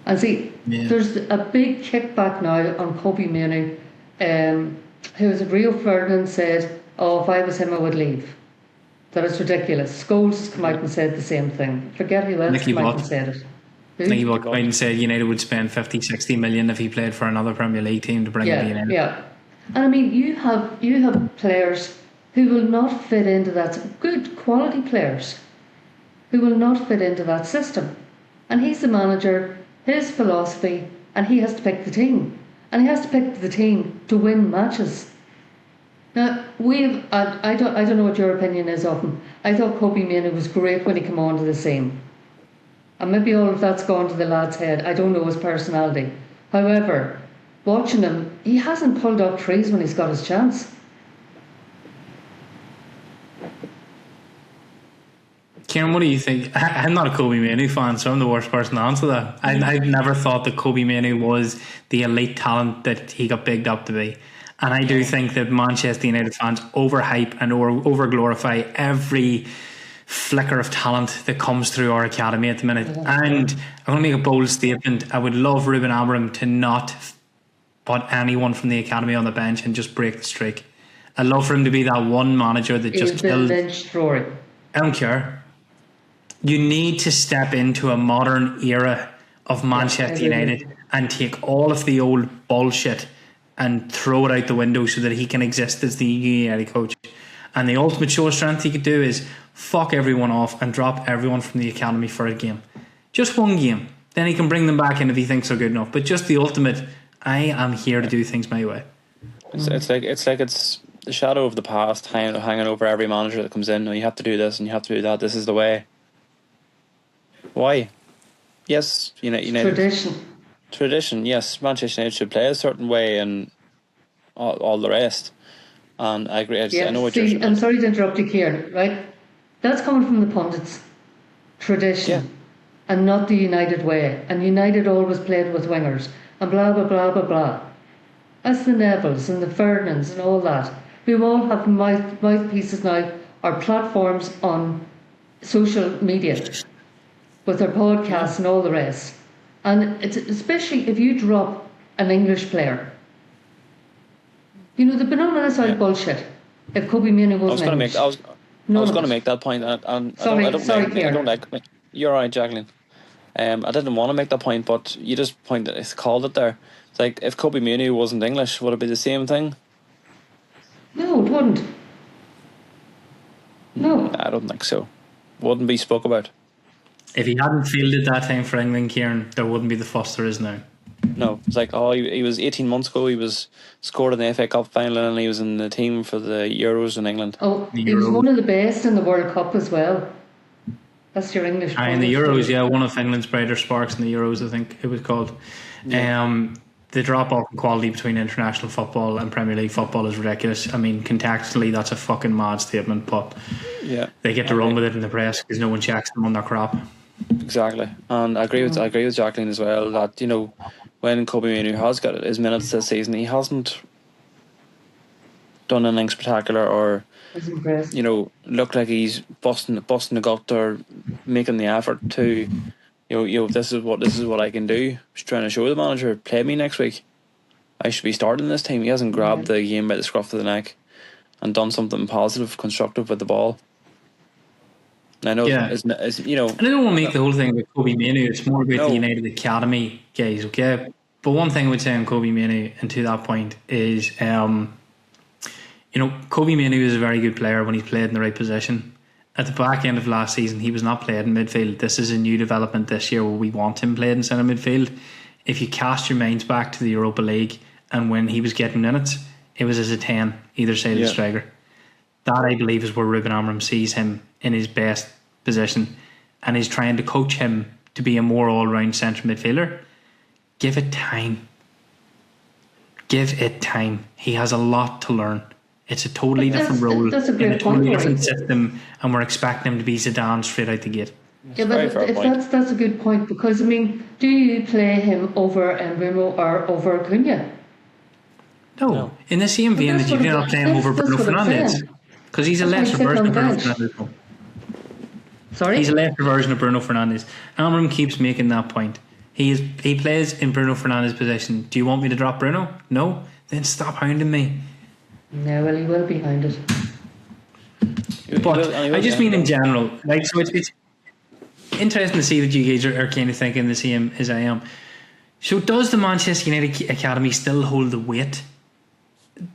And see, there's a big kickback now on Kobe Manu, who was at Rio Ferdinand said, oh, if I was him, I would leave. That is ridiculous. Scholes has come out and said the same thing. Forget who else came out and said it. Nicky Butt came out and said United would spend 50, 60 million if he played for another Premier League team to bring him in. Yeah. And I mean, you have players who will not fit into that, good quality players who will not fit into that system. And he's the manager, his philosophy, and he has to pick the team. And he has to pick the team to win matches. Now, I don't know what your opinion is of him. I thought Kobe Manu was great when he came onto the scene. And maybe all of that's gone to the lad's head. I don't know his personality. However, watching him, he hasn't pulled up trees when he's got his chance. Kieran, what do you think? I'm not a Kobe Manu fan, so I'm the worst person to answer that. I've never thought that Kobe Manu was the elite talent that he got bigged up to be. And I do think that Manchester United fans overhype and over-glorify every flicker of talent that comes through our academy at the minute. And I'm going to make a bold statement. I would love Ruben Amorim to not put anyone from the academy on the bench and just break the streak. I'd love for him to be that one manager that just kills. I don't care. You need to step into a modern era of Manchester United and take all of the old bullshit and throw it out the window so that he can exist as the United coach. And the ultimate show of strength he could do is fuck everyone off and drop everyone from the academy for a game. Just one game. Then he can bring them back in if he thinks they're good enough. But just the ultimate, I am here to do things my way. It's like it's the shadow of the past hanging over every manager that comes in. Oh, you have to do this and you have to do that. This is the way. Why? Yes, United. Tradition. Yes, Manchester United should play a certain way and all the rest. And I agree. I know what you're. I'm sorry to interrupt you, Kieran. Right, that's coming from the pundits. Tradition, and not the United way. And United always played with wingers and blah blah blah blah blah. That's the Nevilles and the Ferdinands and all that. We all have mouthpieces now, or platforms on social media with our podcasts and all the rest. And it's especially if you drop an English player. You know, they've been on this out bullshit. If Kobe Manu wasn't English. I was going to make that point. You're right, Jacqueline. I didn't want to make that point, but you just called it there. It's like, if Kobe Manu wasn't English, would it be the same thing? No, it wouldn't. No. I don't think so. Wouldn't be spoke about. If he hadn't fielded that time for England, Kieran, there wouldn't be the fuss there is now. No, it's like, he was 18 months ago. He was scored in the FA Cup final, and he was in the team for the Euros in England. Oh, The he was Euros. one of the best in the World Cup as well. That's your English. In the Euros, yeah, one of England's brighter sparks in the Euros, I think it was called. Yeah. The drop off in quality between international football and Premier League football is ridiculous. I mean, contextually, that's a fucking mad statement, but Yeah, they get to run with it in the press because no one checks them on their crap. exactly. And I agree with Jacqueline as well that, when Kobe Mainoo has got his minutes this season, he hasn't done anything spectacular or Was impressed. look like he's busting the gut or making the effort to this is what I can do. He's trying to show the manager, play me next week. I should be starting this team. He hasn't grabbed the game by the scruff of the neck and done something positive, constructive with the ball. And I know, Yeah. it's, And I don't want to make the whole thing about Kobe Mainoo. It's more about the United Academy guys, okay? But one thing I would say on Kobe Mainoo, and to that point, is Kobe Mainoo is a very good player when he's played in the right position. At the back end of last season, he was not played in midfield. This is a new development this year where we want him played in centre midfield. If you cast your minds back to the Europa League and when he was getting minutes, it was as a 10 either side of the striker. That, I believe, is where Ruben Amorim sees him in his best position and is trying to coach him to be a more all-round centre midfielder. Give it time. Give it time. He has a lot to learn. It's a totally different role in a totally different system, and we're expecting him to be Zidane straight out the gate. Yeah, but that's a good point, because I mean, do you play him over Mbeumo or over Cunha? No. In the same vein that you do not play him over Bruno Fernandes, because he's a lesser version of Bruno Fernandes. Sorry? He's a lesser version of Bruno Fernandes. Amorim keeps making that point. He plays in Bruno Fernandes' position. Do you want me to drop Bruno? No? Then stop hounding me. No, well, he will be behind it. But I just mean in general. Like, so it's interesting to see that you guys are kind of thinking the same as I am. So does the Manchester United Academy still hold the weight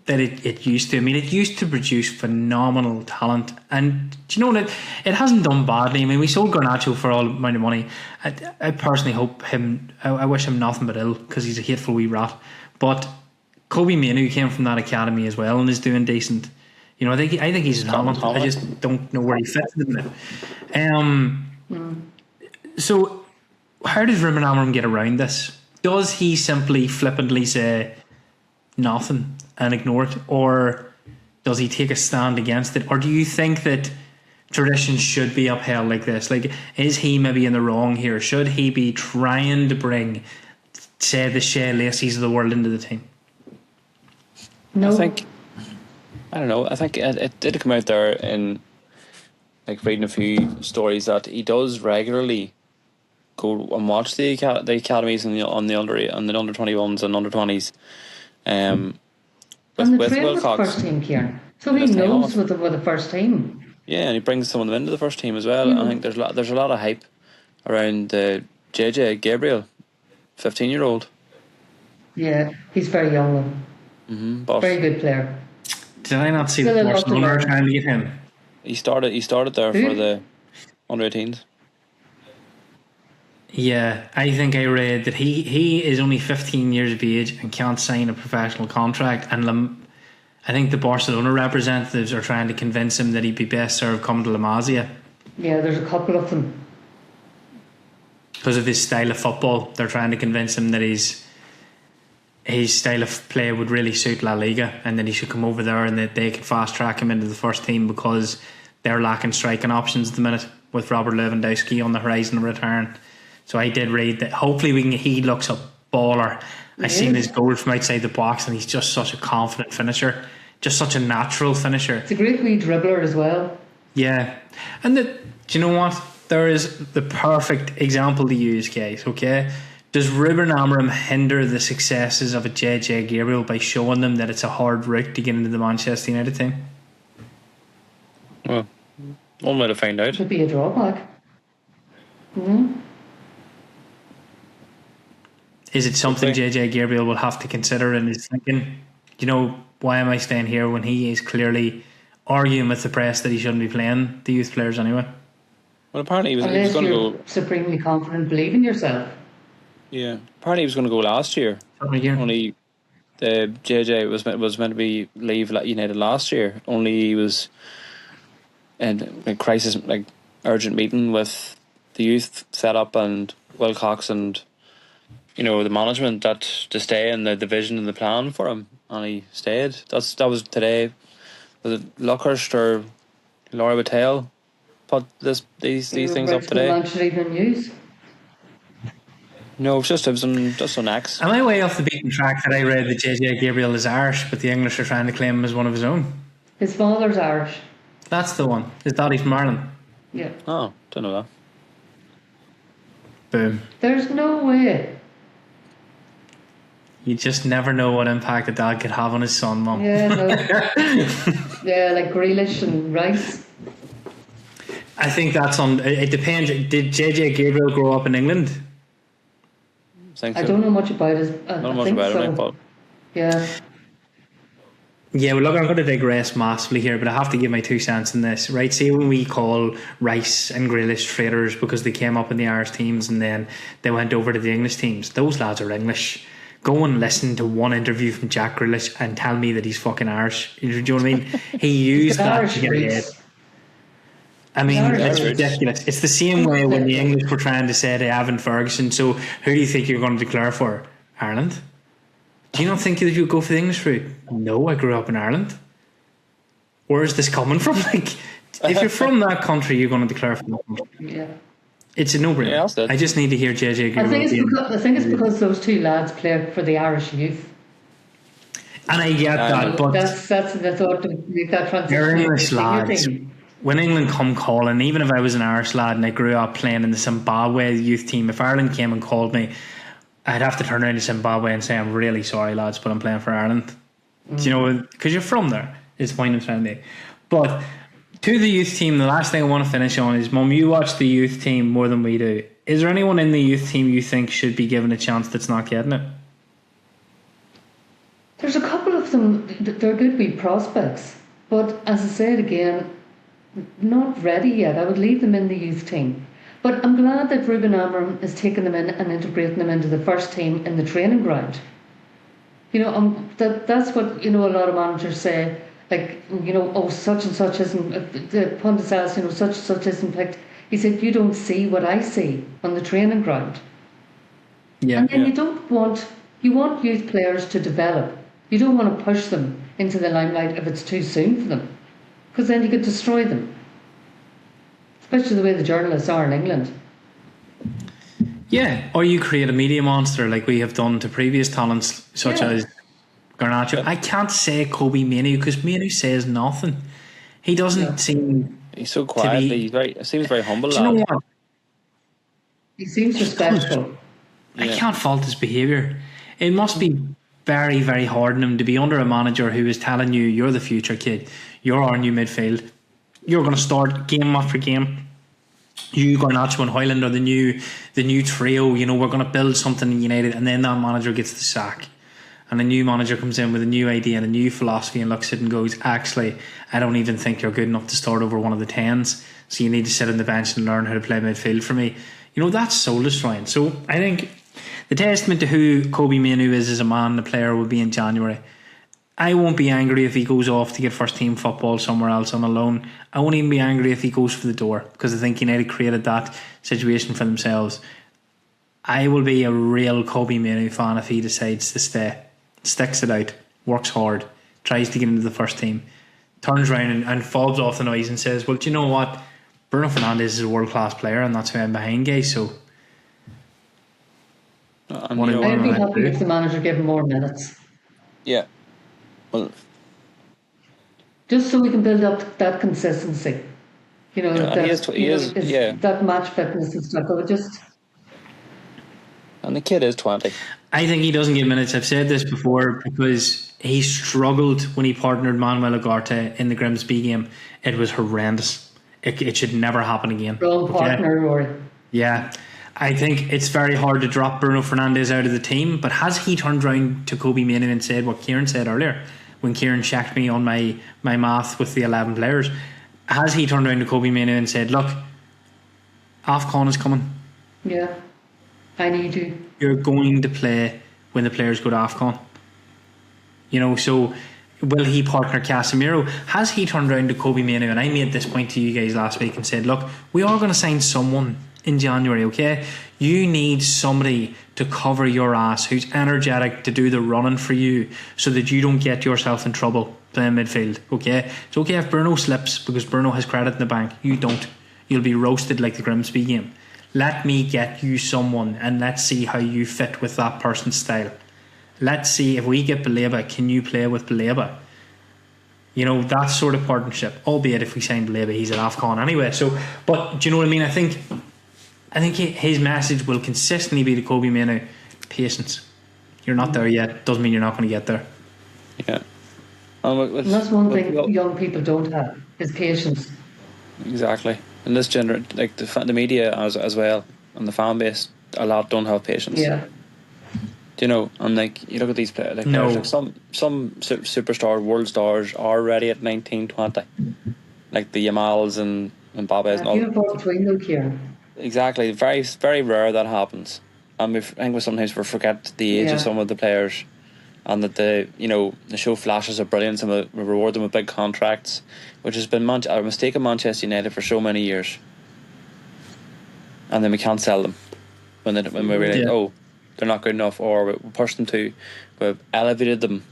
that it used to? I mean, it used to produce phenomenal talent, and do you know what? It hasn't done badly. I mean, we sold Garnacho for all amount of money. I personally hope I wish him nothing but ill, because he's a hateful wee rat. But Kobe Mainoo came from that academy as well and is doing decent. I think he's an element. I just don't know where he fits in the minute. So how does Ruben Amorim get around this? Does he simply flippantly say nothing and ignore it, or does he take a stand against it? Or do you think that traditions should be upheld like this? Like, is he maybe in the wrong here? Should he be trying to bring, say, the Shea Lacey's of the world into the team? No. I don't know. I think it did come out there in, like, reading a few stories that he does regularly go and watch the academies on the under 21s and under 20s. And the train with the first team, Kieran. So he knows with the first team. Yeah, and he brings some of them into the first team as well. I think there's a lot of hype around JJ Gabriel, 15-year-old. Yeah, he's very young though. Very good player. Did I not see the Barcelona trying to get him? He started there for the under 18s. Yeah, I think I read that he is only 15 years of age and can't sign a professional contract, and I think the Barcelona representatives are trying to convince him that he'd be best served coming to La Masia. Yeah, there's a couple of them. Because of his style of football, they're trying to convince him that his style of play would really suit La Liga, and that he should come over there and that they could fast track him into the first team, because they're lacking striking options at the minute with Robert Lewandowski on the horizon of return. So I did read that hopefully he looks a baller. I seen his goal from outside the box, and he's just such a confident finisher, just such a natural finisher. It's a great wee dribbler as well. Yeah, and do you know what? There is the perfect example to use, guys. Okay, does Ruben Amorim hinder the successes of a JJ Gabriel by showing them that it's a hard route to get into the Manchester United team? Well, one way to find out. It could be a drawback. Is it something JJ Gabriel will have to consider in his thinking? Why am I staying here when he is clearly arguing with the press that he shouldn't be playing the youth players anyway. Well, apparently he was Unless going to you're go. supremely confident, believe in yourself. Yeah, apparently he was going to go last year. Only the JJ was meant to be leave United last year. Only he was in a crisis, like urgent meeting with the youth setup and Wilcox and the management that to stay in the vision and the plan for him, and he stayed. That was today. Was it Luckhurst or Laura Battelle put these things up today? Manchester Evening News. No, it was on X. Am I way off the beaten track that I read that JJ Gabriel is Irish, but the English are trying to claim him as one of his own? His father's Irish. That's the one. His daddy's from Ireland. Yeah. Oh, don't know that. Boom. There's no way. You just never know what impact a dad could have on his son, Mum. Yeah, no. Yeah, like Grealish and Rice. I think that's on. It depends. Did JJ Gabriel grow up in England? I don't know much about his. Not much about him, but yeah. Yeah, well, look, I'm going to digress massively here, but I have to give my 2 cents in this, right? See, when we call Rice and Grealish traitors because they came up in the Irish teams and then they went over to the English teams, those lads are English. Go and listen to one interview from Jack Grealish and tell me that he's fucking Irish. Do you know what I mean? He used that to get ahead. I mean, it's ridiculous. It's the same way when the English were trying to say to Evan Ferguson, so who do you think you're going to declare for? Ireland? Do you not think that you would go for the English route? No, I grew up in Ireland. Where is this coming from? Like, if you're from that country, you're going to declare for that country. Yeah. It's a no-brainer. Yeah, I just need to hear JJ. I think it's because those two lads played for the Irish youth. And I get that, but that's the thought to make that transition. They're English lads. When England come calling, even if I was an Irish lad and I grew up playing in the Zimbabwe youth team, if Ireland came and called me, I'd have to turn around to Zimbabwe and say, I'm really sorry, lads, but I'm playing for Ireland. Do you know, because you're from there, is the point I'm trying to make. But to the youth team, the last thing I want to finish on is, Mum, you watch the youth team more than we do. Is there anyone in the youth team you think should be given a chance that's not getting it? There's a couple of them, they're good wee prospects. But as I said again, not ready yet. I would leave them in the youth team. But I'm glad that Ruben Amorim is taking them in and integrating them into the first team in the training ground. That's what, a lot of managers say, like, oh, such and such isn't, the pundits ask, such and such isn't picked. He said, you don't see what I see on the training ground. Yeah. And then you want youth players to develop. You don't want to push them into the limelight if it's too soon for them, because then you could destroy them. Especially the way the journalists are in England. Yeah, or you create a media monster like we have done to previous talents such as Garnacho. I can't say Kobe Mainoo because Mainoo says nothing. He doesn't seem. He's so quiet. He seems very humble. Do you know what? He seems respectful. I can't fault his behaviour. It must be very, very hard on him to be under a manager who is telling you, you're the future kid, you're our new midfield, you're going to start game after game. You, Garnacho and Hoyland are the new trio. We're going to build something in United, and then that manager gets the sack, and a new manager comes in with a new idea and a new philosophy and looks at it and goes, actually, I don't even think you're good enough to start over one of the 10s, so you need to sit on the bench and learn how to play midfield for me. That's soul destroying. So I think the testament to who Kobe Mainoo is as a man, the player, will be in January. I won't be angry if he goes off to get first team football somewhere else on a loan. I won't even be angry if he goes for the door, because I think United created that situation for themselves. I will be a real Kobe Mainoo fan if he decides to stay, sticks it out, works hard, tries to get into the first team, turns around and fobs off the noise and says, well, do you know what? Bruno Fernandes is a world class player and that's who I'm behind, guys. So I'd be happy if the manager gave him more minutes. Yeah. Well, just so we can build up that consistency. That match fitness and stuff. And the kid is 20. I think he doesn't get minutes. I've said this before because he struggled when he partnered Manuel Ugarte in the Grimsby game. It was horrendous. It should never happen again. Wrong partner, Rory. Yeah. I think it's very hard to drop Bruno Fernandes out of the team, but has he turned around to Kobe Mainoo and said what Kieran said earlier? when Kieran checked me on my math with the 11 players, has he turned around to Kobe Manu and said, look, AFCON is coming. Yeah. I need you. You're going to play when the players go to AFCON. You know, so will he partner Casemiro? Has he turned around to Kobe Manu? And I made this point to you guys last week and said, look, we are going to sign someone in January, okay? You need somebody to cover your ass who's energetic to do the running for you so that you don't get yourself in trouble playing midfield, okay? It's okay if Bruno slips because Bruno has credit in the bank. You don't. You'll be roasted like the Grimsby game. Let me get you someone and let's see how you fit with that person's style. Let's see if we get Baleba, can you play with Baleba? You know, that sort of partnership. Albeit if we sign Baleba, he's at AFCON anyway. So, but do you know what I mean? I think his message will consistently be to Kobe Manu, patience. You're not there yet. Doesn't mean you're not going to get there. Yeah. And that's one thing young people don't have, is patience. Exactly. And this like the media as well, and the fan base, a lot don't have patience. Yeah. You know, and like you look at these players, like, players, like some superstar world stars are already at 19, 20, like the Yamals and Mbappes and all. You're both between them, Kieran. Exactly, very very rare that happens, and I think we sometimes forget the age of some of the players, and that they show flashes of brilliance and we reward them with big contracts, which has been a mistake of Manchester United for so many years, and then we can't sell them when we realise they're not good enough, or we push them we've elevated them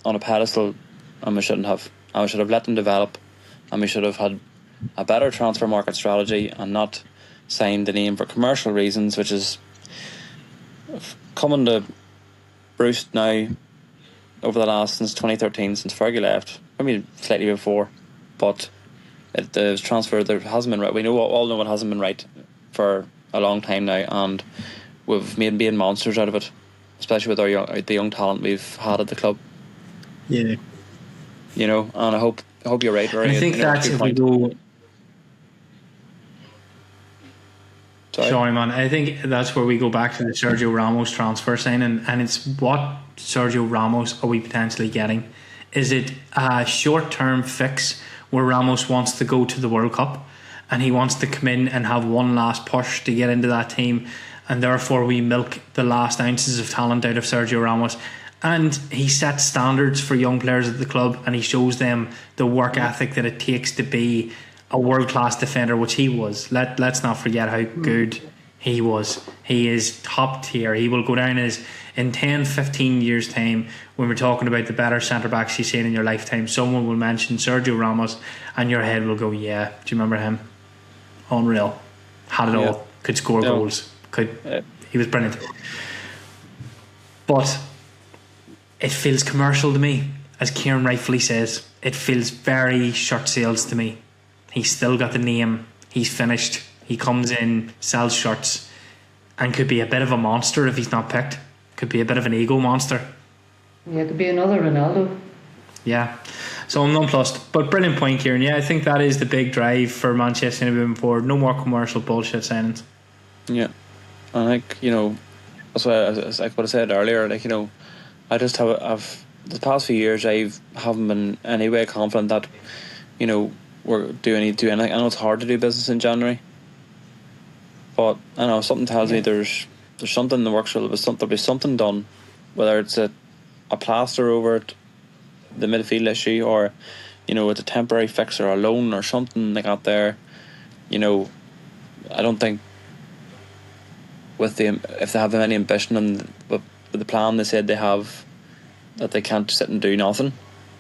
on a pedestal, and we shouldn't have. And we should have let them develop, and we should have had a better transfer market strategy and not signed the name for commercial reasons, which is coming to Bruce now over the last since 2013, since Fergie left, maybe slightly before, but the transfer there hasn't been right. We all know it hasn't been right for a long time now, and we've made monsters out of it, especially with the young talent we've had at the club. Yeah, you know, and I hope you're right. Rory, I think that's if we go. Sorry, man. I think that's where we go back to the Sergio Ramos transfer signing, and it's what Sergio Ramos are we potentially getting? Is it a short-term fix where Ramos wants to go to the World Cup and he wants to come in and have one last push to get into that team, and therefore we milk the last ounces of talent out of Sergio Ramos, and he sets standards for young players at the club and he shows them the work ethic that it takes to be a world-class defender, which he was. Let's not forget how good he was. He is top tier. He will go down as, in 10-15 years time, when we're talking about the better centre-backs you've seen in your lifetime, someone will mention Sergio Ramos and your head will go, yeah, do you remember him? Unreal. Had it all. Could score goals. He was brilliant. But it feels commercial to me, as Kieran rightfully says. It feels very short sales to me. He's still got the name. He's finished. He comes in, sells shirts, and could be a bit of a monster if he's not picked. Could be a bit of an ego monster. Yeah, it could be another Ronaldo. Yeah. So I'm nonplussed. But brilliant point, Kieran. Yeah, I think that is the big drive for Manchester United moving forward. No more commercial bullshit signings. Yeah. And like, that's why, like what I said earlier, like, I just have the past few years I haven't been any way confident that, we're doing anything. I know it's hard to do business in January, but I know something tells me there's something in the works. There'll be something done, whether it's a plaster over it, the midfield issue, or it's a temporary fix or a loan or something like that. There, I don't think if they have any ambition and with the plan they said they have, that they can't sit and do nothing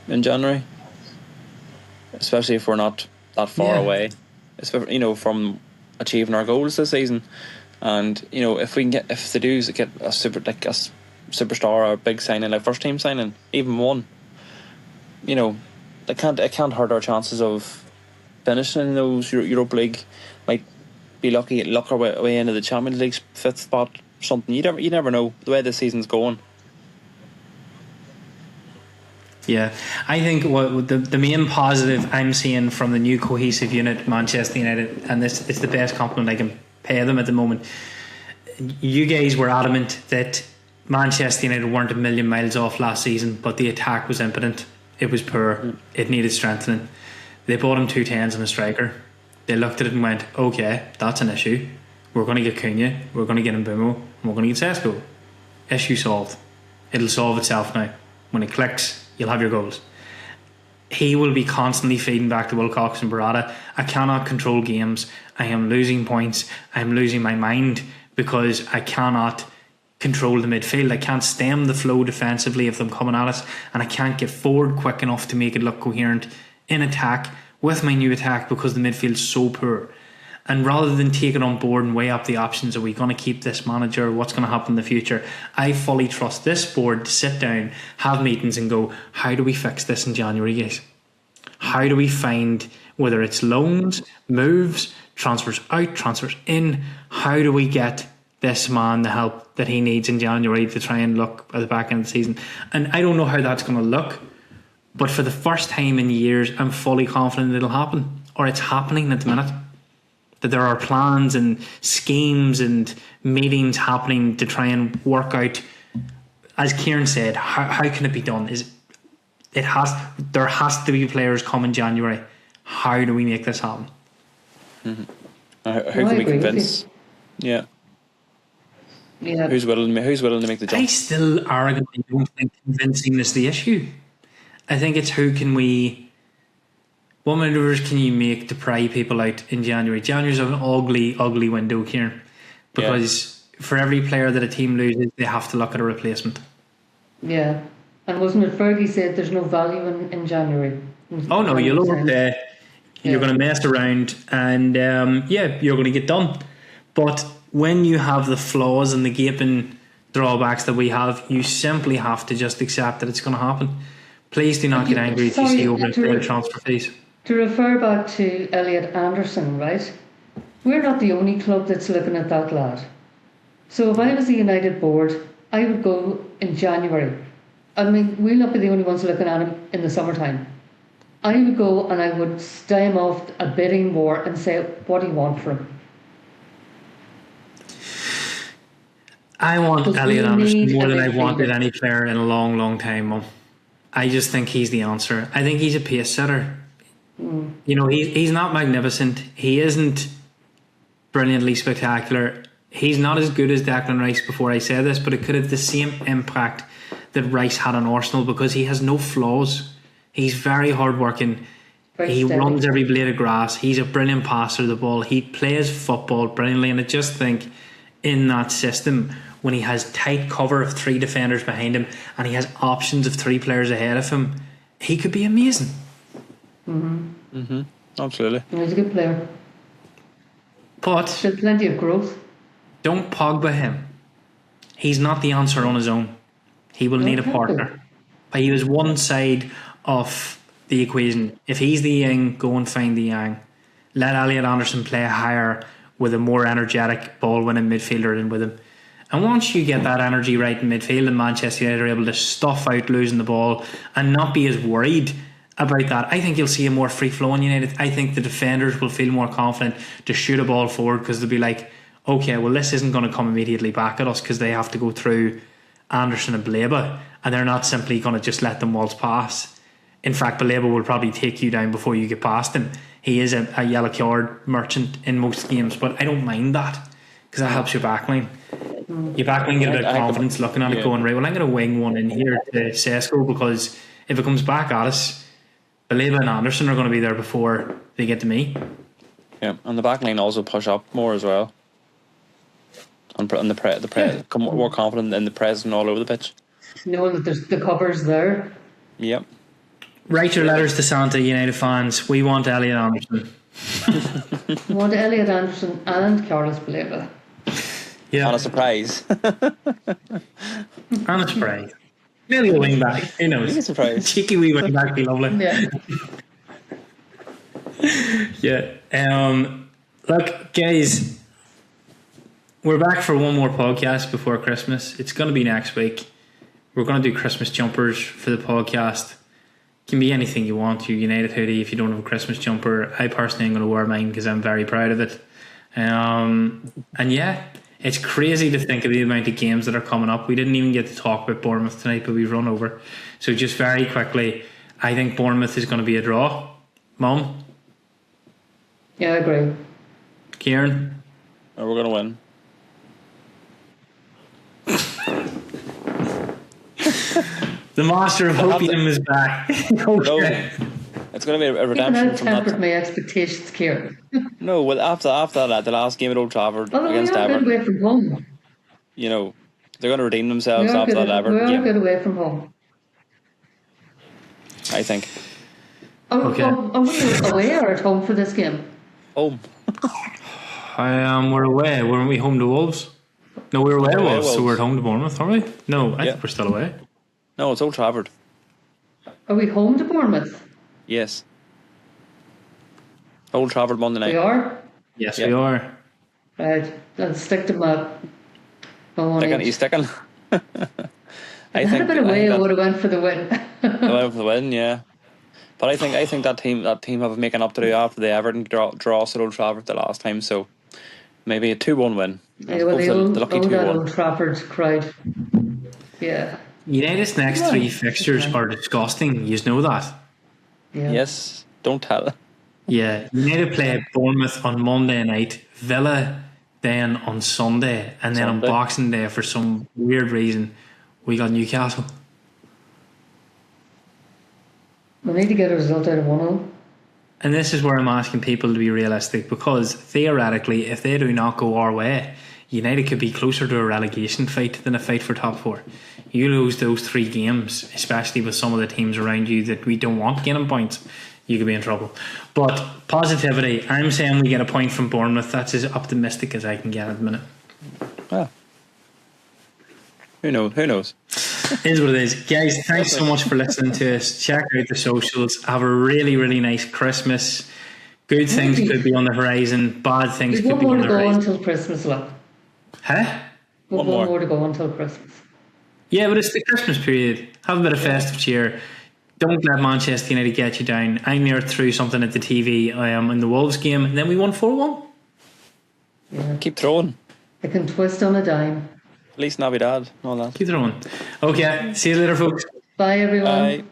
in January. Especially if we're not that far away, from achieving our goals this season. And if they do get a superstar or a big signing, like first team signing, even one, it can't hurt our chances of finishing in those Europa League. Might be luck our way into the Champions League's fifth spot. Something you never know the way this season's going. Yeah, I think what the main positive I'm seeing from the new cohesive unit, Manchester United, and this is the best compliment I can pay them at the moment. You guys were adamant that Manchester United weren't a million miles off last season, but the attack was impotent. It was poor. It needed strengthening. They bought him 2 10s and a striker. They looked at it and went, okay, that's an issue. We're going to get Cunha, we're going to get Mbeumo, and we're going to get Sesko. Issue solved. It'll solve itself now. When it clicks, you'll have your goals. He will be constantly feeding back to Wilcox and Barada. I cannot control games. I am losing points. I am losing my mind because I cannot control the midfield. I can't stem the flow defensively of them coming at us, and I can't get forward quick enough to make it look coherent in attack with my new attack because the midfield's so poor. And rather than take it on board and weigh up the options, are we going to keep this manager? What's going to happen in the future? I fully trust this board to sit down, have meetings and go, how do we fix this in January, guys? How do we find, whether it's loans, moves, transfers out, transfers in, how do we get this man the help that he needs in January to try and look at the back end of the season? And I don't know how that's going to look, but for the first time in years, I'm fully confident it'll happen, or it's happening at the minute. That there are plans and schemes and meetings happening to try and work out, as Kieran said, how can it be done? There has to be players come in January. How do we make this happen? How can we convince? Yeah. Who's willing to make the jump? I still arrogantly don't think convincing is the issue. I think it's what manoeuvres can you make to pry people out in January? January's an ugly window, Kieran, because for every player that a team loses, they have to look at a replacement. Yeah, and wasn't it Fergie said there's no value in January? Oh no, you'll overpay. You're going to mess around, and you're going to get done. But when you have the flaws and the gaping drawbacks that we have, you simply have to just accept that it's going to happen. Please do not get angry if you see overpaid transfer fees. To refer back to Elliot Anderson, right? We're not the only club that's looking at that lad. So if I was the United board, I would go in January. I mean, we'll not be the only ones looking at him in the summertime. I would go and I would stem off a bidding war and say, what do you want for him? I want Elliot Anderson more than I've wanted any player in a long, long time, Mum. I just think he's the answer. I think he's a pace setter. You know, he's not magnificent. He isn't brilliantly spectacular. He's not as good as Declan Rice before I say this, but it could have the same impact that Rice had on Arsenal because he has no flaws. He's very hardworking. He runs every blade of grass. He's a brilliant passer of the ball. He plays football brilliantly, and I just think in that system, when he has tight cover of 3 defenders behind him and he has options of 3 players ahead of him, he could be amazing. Absolutely. He's a good player. But there's plenty of growth. Don't Pogba him. He's not the answer on his own. He will need a partner. But he was one side of the equation. If he's the yin, go and find the yang. Let Elliot Anderson play higher with a more energetic ball-winning midfielder in with him. And once you get that energy right in midfield and Manchester United are able to stuff out losing the ball and not be as worried about that, I think you'll see a more free-flowing United. I think the defenders will feel more confident to shoot a ball forward because they'll be like, okay, well, this isn't going to come immediately back at us because they have to go through Anderson and Baleba, and they're not simply going to just let them waltz past. In fact, Baleba will probably take you down before you get past him. He is a yellow card merchant in most games, but I don't mind that because that helps your backline. Your backline get a bit of confidence looking at it going, right, well, I'm going to wing one in here to Sesko because if it comes back at us, Baleba and Anderson are going to be there before they get to me. Yeah, and the backline also push up more as well. And come more confident in the press and all over the pitch. Knowing that there's the covers there. Yep. Write your letters to Santa, United fans. We want Elliot Anderson. We want Elliot Anderson and Carlos Baleba. Yeah. And a surprise. And a surprise. Maybe a wing back. Who knows? A surprise. Cheeky wee wing back be lovely. Yeah. Look, guys, we're back for one more podcast before Christmas. It's going to be next week. We're going to do Christmas jumpers for the podcast. It can be anything you want. Your United hoodie if you don't have a Christmas jumper. I personally am going to wear mine because I'm very proud of it. And yeah, It's crazy to think of the amount of games that are coming up. We didn't even get to talk about Bournemouth tonight, but we've run over. So just very quickly, I think Bournemouth is going to be a draw. Mum? Yeah, I agree. Kieran? Oh, we're going to win. The master of hopium is back. Okay. No, it's going to be a redemption You've from that. tempered my expectations, Kieran. No, well, after that, the last game at Old Trafford Although we against are good Everton, away from home. you know, they're going to redeem themselves after that We Everton are game, good away from home. I think. Okay. Are we away or at home for this game? Home. We're away. Weren't we home to Wolves? No, we were away to Away Wolves, so Wolves. we're at home to Bournemouth, are we? No, I Yeah. think we're still away. No, it's Old Trafford. Are we home to Bournemouth? Yes. Old Trafford Monday night. We are? Yes, Yep. we are. Right. I'll stick to my one. He's sticking. I If had a bit of way, I would have went for the win. I went for the win, yeah. But I think that team have making up to do after the Everton draw at Old Trafford the last time, so maybe a 2-1 win. Yeah, well, Hopefully the lucky old 2-1. Old Trafford crowd. Yeah. United's next 3 fixtures are disgusting. You know that? Yeah. Yes, don't tell. Yeah. United play Bournemouth on Monday night, Villa then on Sunday, and then on Sunday. Boxing Day, for some weird reason, we got Newcastle. We need to get a result out of 1-0. And this is where I'm asking people to be realistic, because theoretically, if they do not go our way, United could be closer to a relegation fight than a fight for top 4. You lose those 3 games, especially with some of the teams around you that we don't want getting points, you could be in trouble. But positivity, I'm saying we get a point from Bournemouth. That's as optimistic as I can get at the minute. Well, who knows? Is what it is. Guys, thanks so much for listening to us. Check out the socials. Have a really, really nice Christmas. Good things could be on the horizon. Bad things We've could one be more on to the go horizon. until Christmas, look. Huh? One more. more to go until Christmas. Yeah, but it's the Christmas period. Have a bit of festive cheer. Don't let Manchester United get you down. I near threw something at the TV. I am in the Wolves game, and then we won 4-1. Yeah. Keep throwing. It can twist on a dime. At least Navidad and all that. Keep throwing. Okay, see you later, folks. Bye, everyone. Bye.